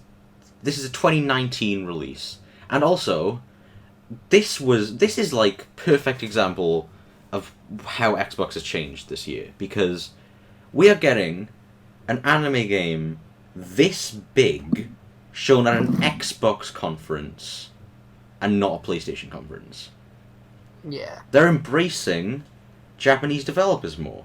is a 2019 release. And also, this is like perfect example of how Xbox has changed this year, because we are getting an anime game this big shown at an Xbox conference and not a PlayStation conference. Yeah. They're embracing Japanese developers more,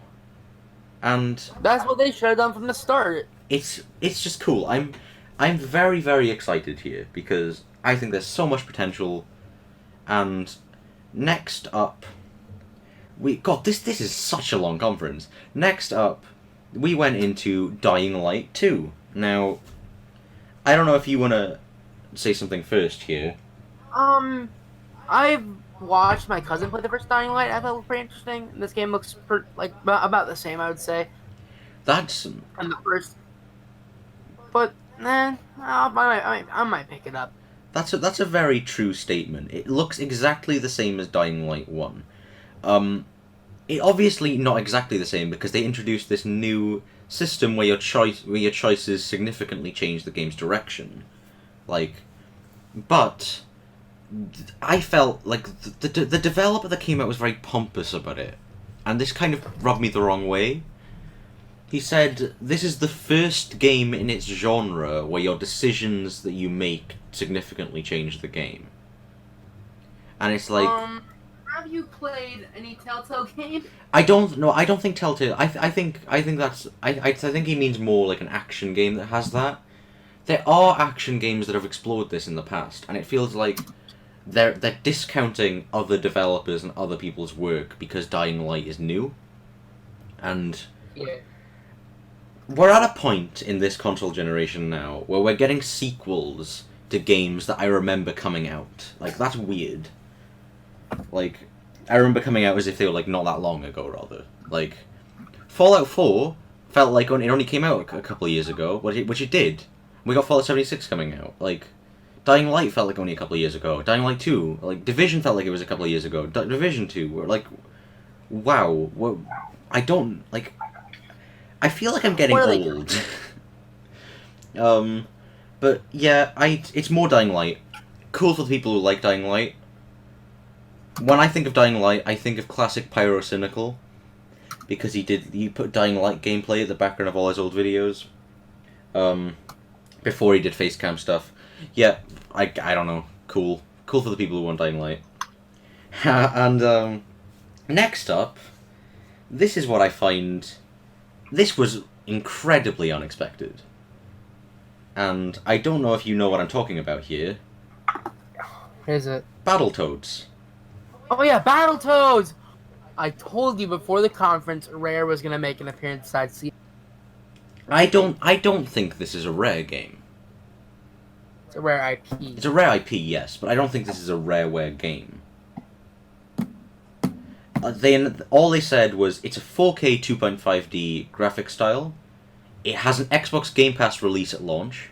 and That's what they should have done from the start. it's just cool. I'm very, very excited here, because I think there's so much potential. And next up, this is such a long conference. Next up, we went into Dying Light 2. Now, I don't know if you want to say something first here. I've watched my cousin play the first Dying Light. I thought it was pretty interesting. And this game looks like about the same, I would say. That's And the first, but I might pick it up. That's a very true statement. It looks exactly the same as Dying Light 1. It obviously not exactly the same, because they introduced this new system where your choices significantly change the game's direction. But I felt like the developer that came out was very pompous about it, and this kind of rubbed me the wrong way. He said, "This is the first game in its genre where your decisions that you make significantly change the game." And it's like, have you played any Telltale game? I don't know. I don't think Telltale. I think he means more like an action game that has that. There are action games that have explored this in the past, and it feels like they're discounting other developers and other people's work because Dying Light is new. And Yeah. we're at a point in this console generation now where we're getting sequels to games that I remember coming out. Like, that's weird. Like, I remember coming out as if they were, like, not that long ago, rather. Like, Fallout 4 felt like it only came out a couple of years ago, which it did. We got Fallout 76 coming out. Like, Dying Light felt like only a couple of years ago. Dying Light 2, like, Division felt like it was a couple of years ago. Division 2, we're like, wow. I don't, like, I feel like I'm getting old. But yeah, it's more Dying Light. Cool for the people who like Dying Light. When I think of Dying Light, I think of classic Pyrocynical, because he put Dying Light gameplay at the background of all his old videos. Before he did facecam stuff. Yeah, I don't know. Cool for the people who want Dying Light. And next up, this is what I find. This was incredibly unexpected. And I don't know if you know what I'm talking about here. Is it? Battletoads. Oh yeah, Battletoads! I told you before the conference, Rare was gonna make an appearance inside Seattle. I don't think this is a Rare game. It's a Rare IP. It's a Rare IP, yes, but I don't think this is a Rareware game. All they said was it's a 4K 2.5D graphic style. It has an Xbox Game Pass release at launch.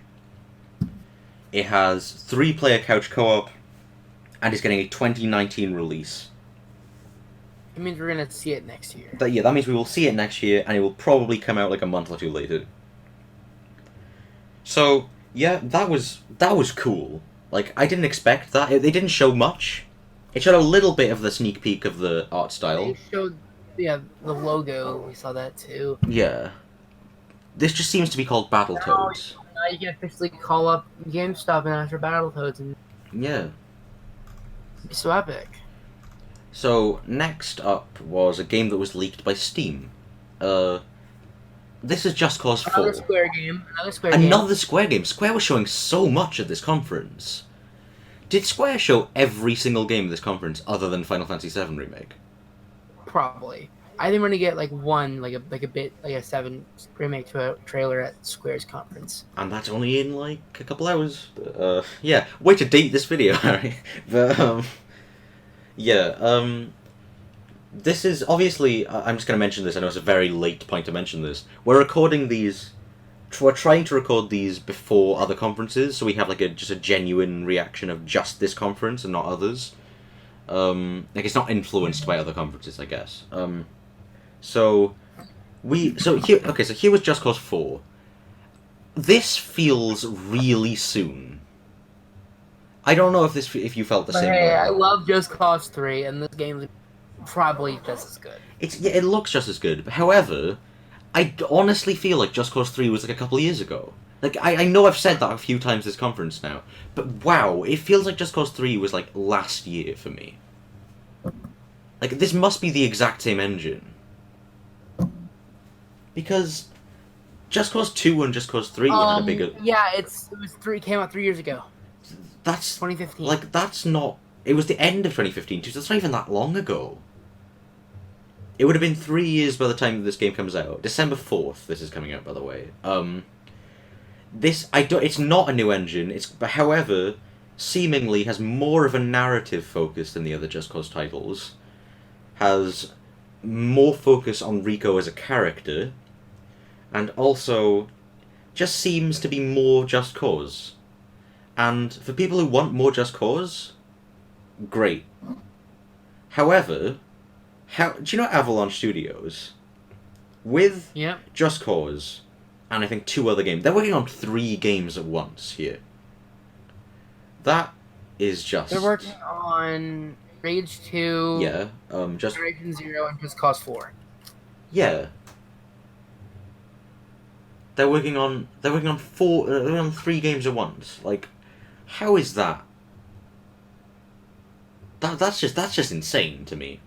It has 3-player couch co-op, and it's getting a 2019 release. It means we're gonna see it next year. That means we will see it next year, and it will probably come out like a month or two later. So yeah, that was cool. Like, I didn't expect that. They didn't show much. It showed a little bit of the sneak peek of the art style. They showed, the logo. We saw that too. Yeah. This just seems to be called Battletoads. Now you can officially call up GameStop and ask for Battletoads, and Yeah. it's so epic. So, next up was a game that was leaked by Steam. This is Just Cause 4. Another Square game. Another Square game. Square was showing so much at this conference. Did Square show every single game at this conference other than Final Fantasy VII Remake? Probably. I think we're gonna get like a 7 remake trailer at Square's conference. And that's only in like a couple hours. But, yeah, way to date this video, Harry. But this is obviously. I'm just going to mention this. I know it's a very late point to mention this. We're recording these. We're trying to record these before other conferences, so we have like just a genuine reaction of just this conference and not others. Like, it's not influenced by other conferences, I guess. So here was Just Cause 4. This feels really soon. I don't know if you felt the same way. I love Just Cause 3, and this game's probably just as good. It looks just as good. However, I honestly feel like Just Cause 3 was like a couple of years ago. Like, I know I've said that a few times this conference now, but wow, it feels like Just Cause 3 was like last year for me. Like, this must be the exact same engine. Because Just Cause 2 and Just Cause 3 had a bigger... Yeah, came out 3 years ago. That's... 2015. Like, that's not... It was the end of 2015, so it's not even that long ago. It would have been 3 years by the time this game comes out. December 4th, this is coming out, by the way. It's not a new engine, however, seemingly has more of a narrative focus than the other Just Cause titles. Has more focus on Rico as a character, and also just seems to be more Just Cause. And for people who want more Just Cause, great. However, do you know Avalanche Studios? With Just Cause, and I think 2 other games, they're working on 3 games at once here. That is just... They're working on Rage 2, Generation 0, and Just Cause 4. Yeah. They're working on 3 games at once. Like, how is that? That's just insane to me.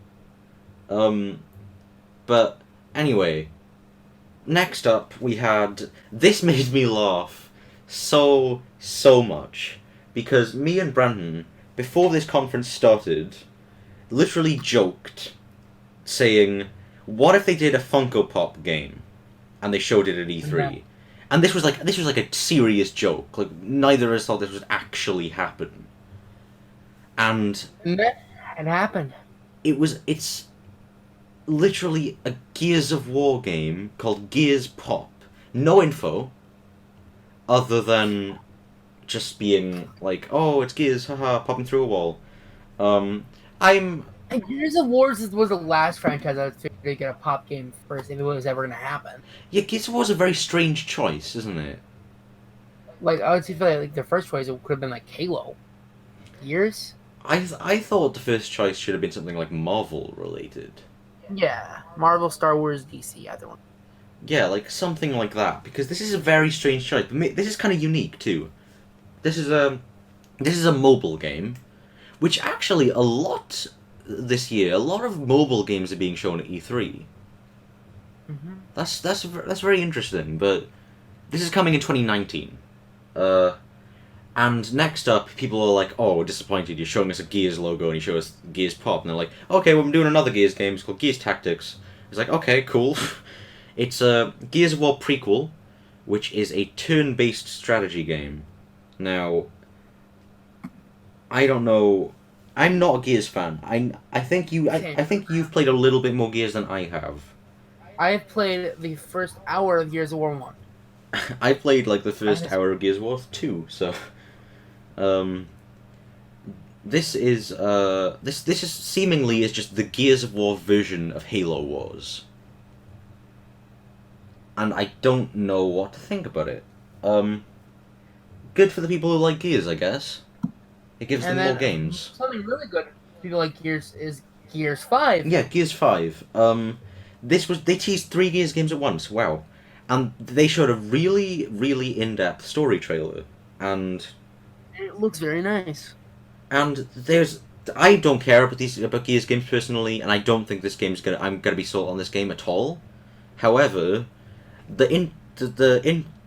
But anyway, next up we had... This made me laugh so much, because me and Brandon, before this conference started, literally joked, saying, what if they did a Funko Pop game, and they showed it at E3? Yeah. And this was like a serious joke. Like, neither of us thought this would actually happen. And it happened. It's literally a Gears of War game called Gears Pop. No info, other than just being like, oh, it's Gears, haha, popping through a wall. Gears of War was the last franchise I would figure to get a pop game first if it was ever going to happen. Yeah, Gears of War is a very strange choice, isn't it? Like, I would say like the first choice, it could have been like Halo. Gears? I thought the first choice should have been something like Marvel related. Yeah, Marvel, Star Wars, DC, either one. Yeah, like something like that, because this is a very strange choice. But this is kind of unique too. This is a mobile game, which actually a lot of mobile games are being shown at E3. Mm-hmm. That's very interesting. But this is coming in 2019. And next up, people are like, "Oh, we're disappointed. You're showing us a Gears logo, and you show us Gears Pop." And they're like, "Okay, well, I'm doing another Gears game. It's called Gears Tactics." It's like, "Okay, cool." It's a Gears of War prequel, which is a turn-based strategy game. Now, I don't know. I'm not a Gears fan. I think I think you've played a little bit more Gears than I have. I have played the first hour of Gears of War 1. I played like the I first just- hour of Gears of War 2, so um this is seemingly is just the Gears of War version of Halo Wars. And I don't know what to think about it. Good for the people who like Gears, I guess. It gives them more games. Something really good for people like Gears is Gears 5. Yeah, Gears 5. They teased 3 Gears games at once. Wow. And they showed a really, really in-depth story trailer. And It looks very nice. there's I don't care about Gears games personally, and I don't think I'm gonna be sold on this game at all. However, the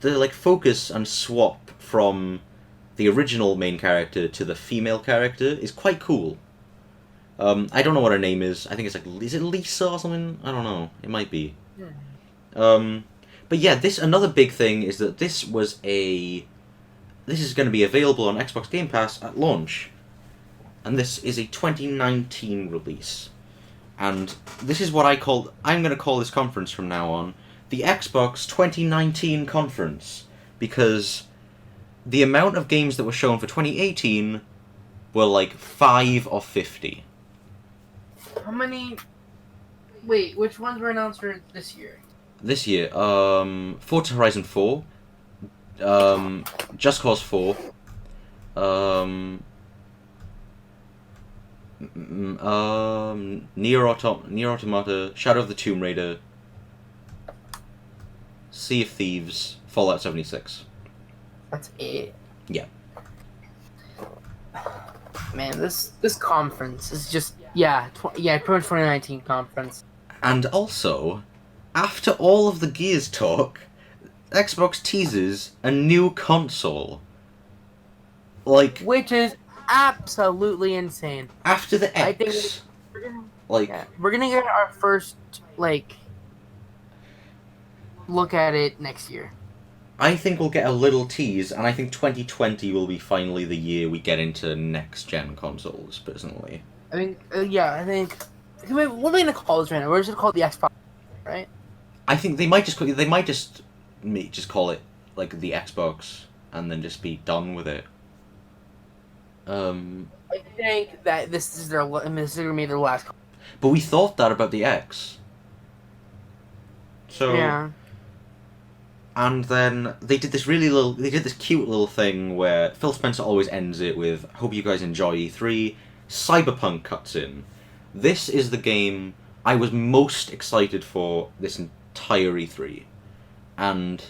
like focus and swap from the original main character to the female character is quite cool. I don't know what her name is. I think it's like, is it Lisa or something? I don't know. It might be. Yeah. But yeah, another big thing is that this is going to be available on Xbox Game Pass at launch, and this is a 2019 release. And this is what I'm going to call this conference from now on the Xbox 2019 conference, because the amount of games that were shown for 2018 were like 5 or 50. How many? Wait, which ones were announced for this year? This year, Forza Horizon 4, Just Cause 4, Nier Automata, Shadow of the Tomb Raider, Sea of Thieves, Fallout 76. That's it. Yeah. Man, this conference is just pretty much 2019 conference. And also, after all of the Gears talk, Xbox teases a new console. Like, Which is absolutely insane. after the I X, think we're gonna get our first look at it next year. I think we'll get a little tease, and I think 2020 will be finally the year we get into next-gen consoles, personally. I think I think what are we gonna call this right now? We're just gonna call it the Xbox, right? I think they might just call it like the Xbox, and then just be done with it. I think that this is gonna be their last. But we thought that about the X. So Yeah. And then they did this cute little thing where Phil Spencer always ends it with, "Hope you guys enjoy E3." Cyberpunk cuts in. This is the game I was most excited for this entire E3. And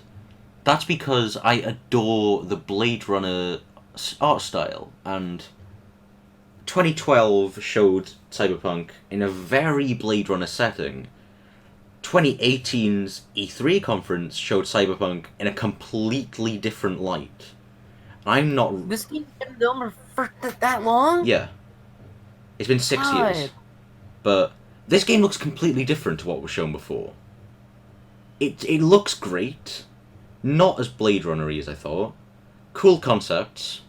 that's because I adore the Blade Runner art style, and 2012 showed Cyberpunk in a very Blade Runner setting. 2018's E3 conference showed Cyberpunk in a completely different light. I'm not... This game's been done for that long? Yeah. It's been 6 years. God. But this game looks completely different to what was shown before. It looks great. Not as Blade Runner-y as I thought. Cool concepts.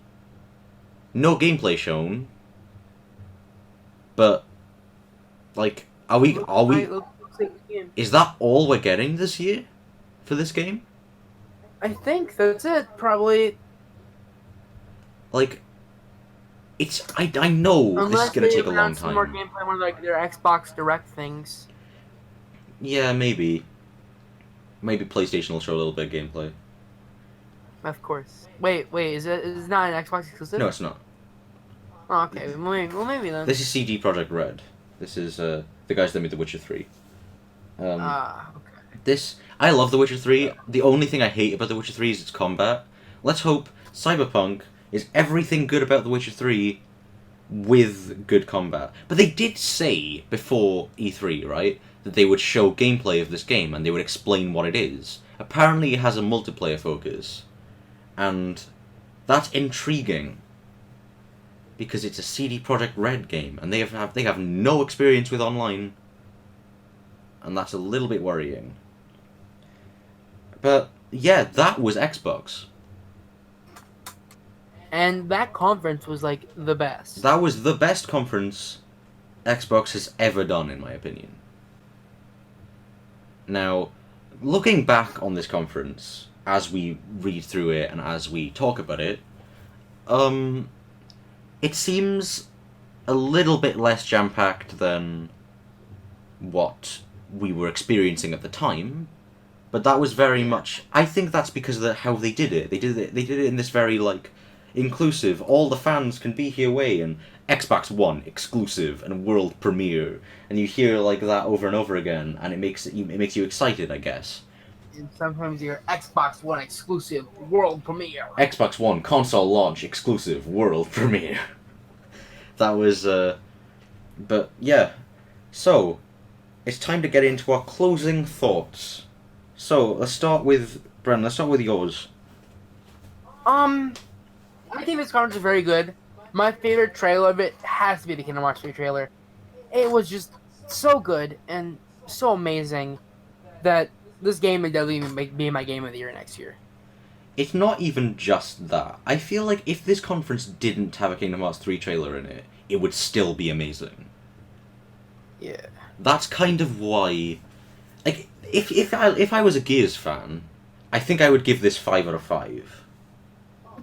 No gameplay shown. But, like, are we... Is that all we're getting this year for this game? I think that's it, probably. Like, I know Unless this is gonna take a long announce some more time. gameplay, one of their Xbox Direct things. Yeah, maybe. Maybe PlayStation will show a little bit of gameplay. Of course. Wait, is it not an Xbox exclusive? No, it's not. Oh, okay, well maybe then. This is CD Projekt Red. This is the guys that made The Witcher 3. Okay. I love The Witcher 3. The only thing I hate about The Witcher 3 is its combat. Let's hope Cyberpunk is everything good about The Witcher 3 with good combat. But they did say before E3, right, that they would show gameplay of this game and they would explain what it is. Apparently it has a multiplayer focus. And That's intriguing. Because it's a CD Projekt Red game, and they have no experience with online. And that's a little bit worrying. But, yeah, that was Xbox. And that conference was like the best. That was the best conference Xbox has ever done, in my opinion. Now, looking back on this conference, as we read through it and as we talk about it, it seems a little bit less jam-packed than what we were experiencing at the time, but that was very much... I think that's because of how they did it. They did it in this very, like, inclusive, all the fans can be here way, and Xbox One exclusive and world premiere, and you hear like that over and over again, and it makes you excited, I guess. And sometimes your Xbox One exclusive world premiere. Xbox One console launch exclusive world premiere. That was, but yeah. So, it's time to get into our closing thoughts. So, let's start with, Bren, let's start with yours. I think this conference is very good. My favorite trailer of it has to be the Kingdom Hearts 3 trailer. It was just so good and so amazing that this game may definitely be my game of the year next year. It's not even just that. I feel like if this conference didn't have a Kingdom Hearts 3 trailer in it, it would still be amazing. Yeah. That's kind of why... Like, if I was a Gears fan, I think I would give this 5 out of 5.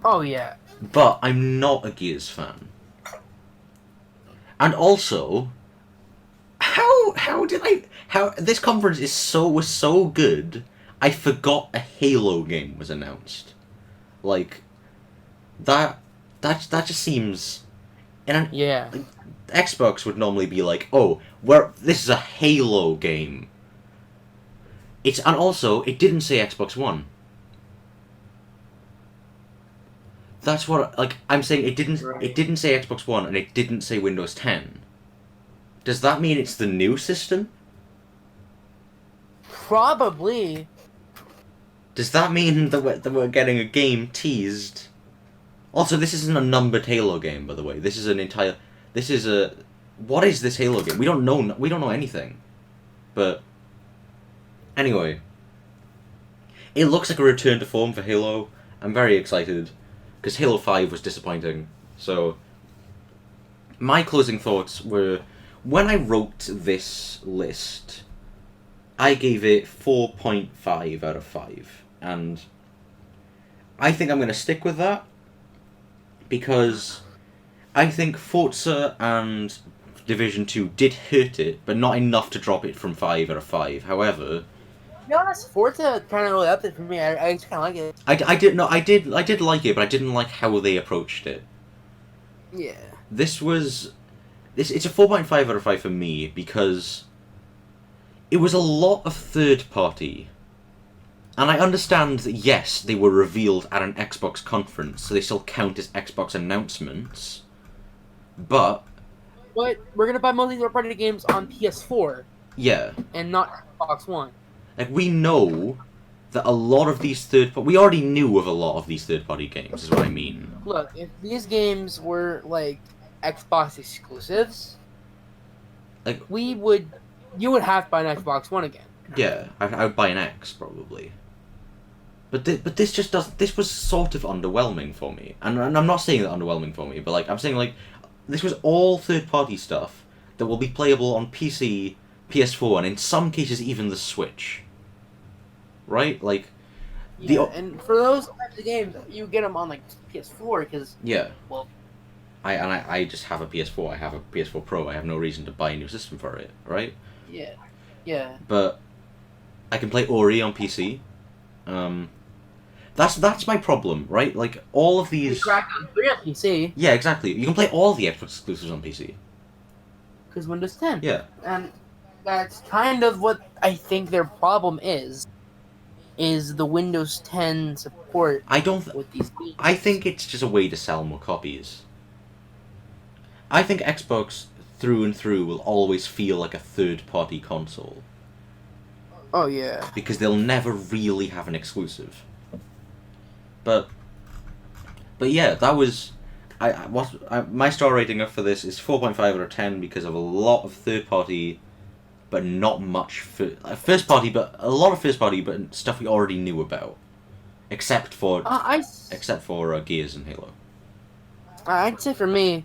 Oh, yeah. But I'm not a Gears fan. And also, how this conference was so good, I forgot a Halo game was announced. Like, that just seems... Yeah. Like, Xbox would normally be like, oh, this is a Halo game. And also, it didn't say Xbox One. That's what, like, I'm saying it didn't say Xbox One and it didn't say Windows 10. Does that mean it's the new system? Probably. Does that mean that we're getting a game teased? Also, this isn't a numbered Halo game, by the way. This is what is this Halo game? We don't know anything. But anyway, it looks like a return to form for Halo. I'm very excited. Because Halo 5 was disappointing. So, my closing thoughts were, when I wrote this list, I gave it 4.5 out of 5. And I think I'm going to stick with that, because I think Forza and Division 2 did hurt it, but not enough to drop it from 5 out of 5. However... To be honest, Forza kind of really upped it for me. I just kind of like it. I did like it, but I didn't like how they approached it. Yeah. It's a 4.5 out of 5 for me, because it was a lot of third party. And I understand that, yes, they were revealed at an Xbox conference, so they still count as Xbox announcements. But we're gonna buy mostly third party games on PS4. Yeah. And not Xbox One. Like, we know that a lot of these we already knew of a lot of these third-party games, is what I mean. Look, if these games were, like, Xbox exclusives, like, you would have to buy an Xbox One again. Yeah, I would buy an X, probably. But this just this was sort of underwhelming for me. And I'm not saying that underwhelming for me, but, like, I'm saying, like, this was all third-party stuff that will be playable on PC, PS4, and in some cases even the Switch. Right? Like, yeah, and for those types of games, you get them on, like, PS4, because... Yeah. Well... I just have a PS4. I have a PS4 Pro. I have no reason to buy a new system for it, right? Yeah. Yeah. But I can play Ori on PC. That's my problem, right? Like, all of these... Cracked on PC. Yeah, exactly. You can play all the Xbox exclusives on PC. Because Windows 10. Yeah. And that's kind of what I think their problem is the Windows 10 support with these games. I think it's just a way to sell more copies. I think Xbox, through and through, will always feel like a third-party console. Oh, yeah. Because they'll never really have an exclusive. But But yeah, that was. My star rating for this is 4.5 out of 10 because of a lot of third party, but not much first party, but a lot of first party, but stuff we already knew about, except for Gears and Halo. I'd say for me,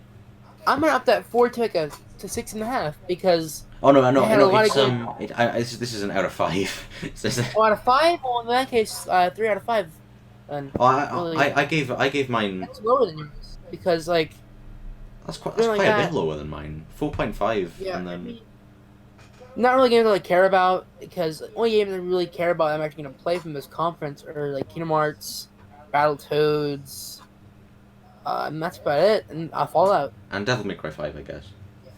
I'm gonna up that 4 to like to 6.5 because Oh no, they had a lot it's of good. this is an out of 5. Oh, out of 5? Well, in that case, 3 out of 5. And Oh, really, I gave mine. that's lower than yours because like That's quite doing like a bit that. lower than mine. 4.5, Yeah, and I then mean, not really games I like care about because the only games I really care about I'm actually gonna play from this conference are like Kingdom Hearts, Battletoads, and that's about it. And Fallout. and Devil May Cry 5, I guess.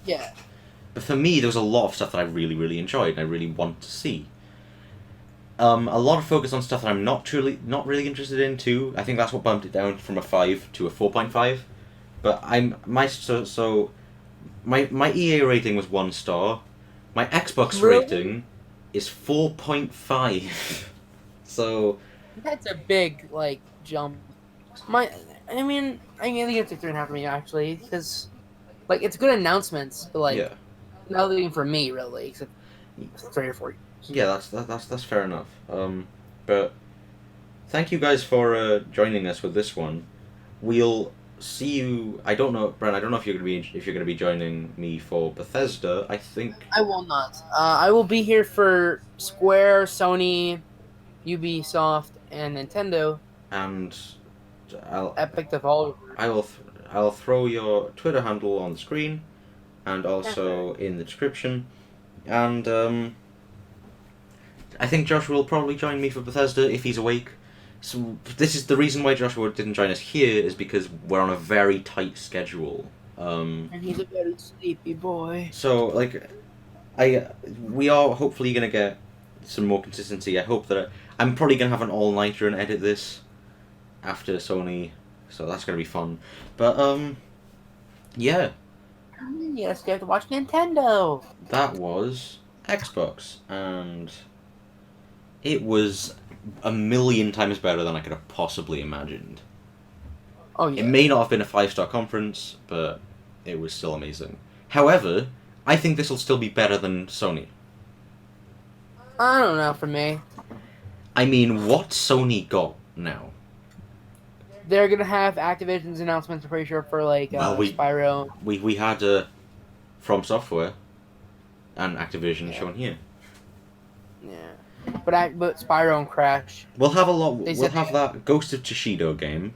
Yeah. But for me, there was a lot of stuff that I really, really enjoyed and I really want to see. A lot of focus on stuff that I'm not really interested in too. I think that's what bumped it down from a 5 to a 4.5. But my EA rating was 1 star. My Xbox Really? rating is 4.5. So That's a big like jump. I mean, I think it's a 3.5 for me actually because like it's good announcements, but like yeah, nothing for me really except 3 or 4. yeah, that's fair enough. But thank you guys for joining us with this one. We'll see you. I don't know, Brent. I don't know if you're gonna be joining me for Bethesda. I think. I will not. I will be here for Square, Sony, Ubisoft, and Nintendo. And I'll Epic Devolver. I'll throw your Twitter handle on the screen, and also in the description. And I think Joshua will probably join me for Bethesda if he's awake. So this is the reason why Joshua didn't join us here is because we're on a very tight schedule. And he's a very sleepy boy. So like, we are hopefully gonna get some more consistency. I hope that I'm probably gonna have an all-nighter and edit this after Sony, so that's gonna be fun. But yeah, Yes, you have to watch Nintendo. that was Xbox, and it was a million times better than I could have possibly imagined. Oh yeah. It may not have been a 5-star conference, but it was still amazing. However, I think this will still be better than Sony. I don't know for me. I mean, what Sony got now? They're gonna have Activision's announcements. I'm pretty sure for like Spyro. We had From Software and Activision shown here. Yeah, but Spyro and Crash. We'll have a lot. We'll have that Ghost of Tsushima game.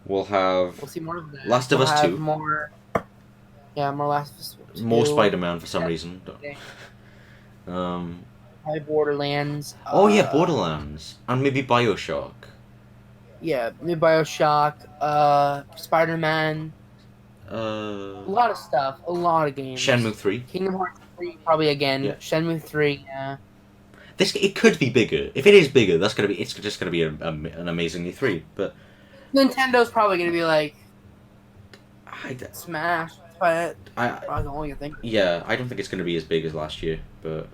We'll see more of that. Last of Us 2. More. Yeah, more Last of Us 2. More Spider-Man for some reason. Probably Borderlands. Oh yeah, Borderlands, and maybe BioShock. Yeah, new BioShock. Spider-Man. A lot of stuff. A lot of games. Shenmue 3. Kingdom Hearts 3 probably again. Yeah. Shenmue 3. Yeah. It could be bigger. If it is bigger, it's just gonna be an amazing E3. But Nintendo's probably gonna be like I Smash. But probably the only thing. Yeah, I don't think it's gonna be as big as last year. But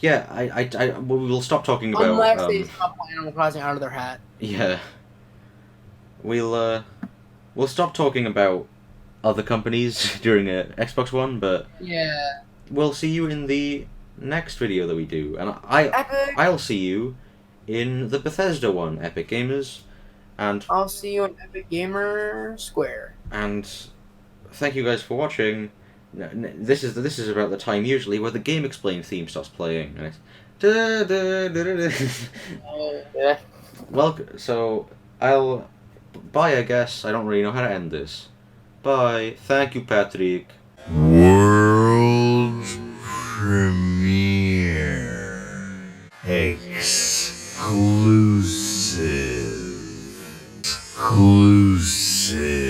yeah, we will stop talking about. Unless they stop Animal Crossing out of their hat. Yeah. We'll stop talking about other companies during Xbox One, but yeah, we'll see you in the next video that we do, and Epic. I'll see you in the Bethesda one, Epic Gamers, and I'll see you on Epic Gamer Square. And thank you guys for watching. This is about the time usually where the Game Explain theme starts playing, and it's Yeah. Well, so bye, I guess. I don't really know how to end this. Bye. Thank you, Patrick. World premiere. Exclusive. Exclusive.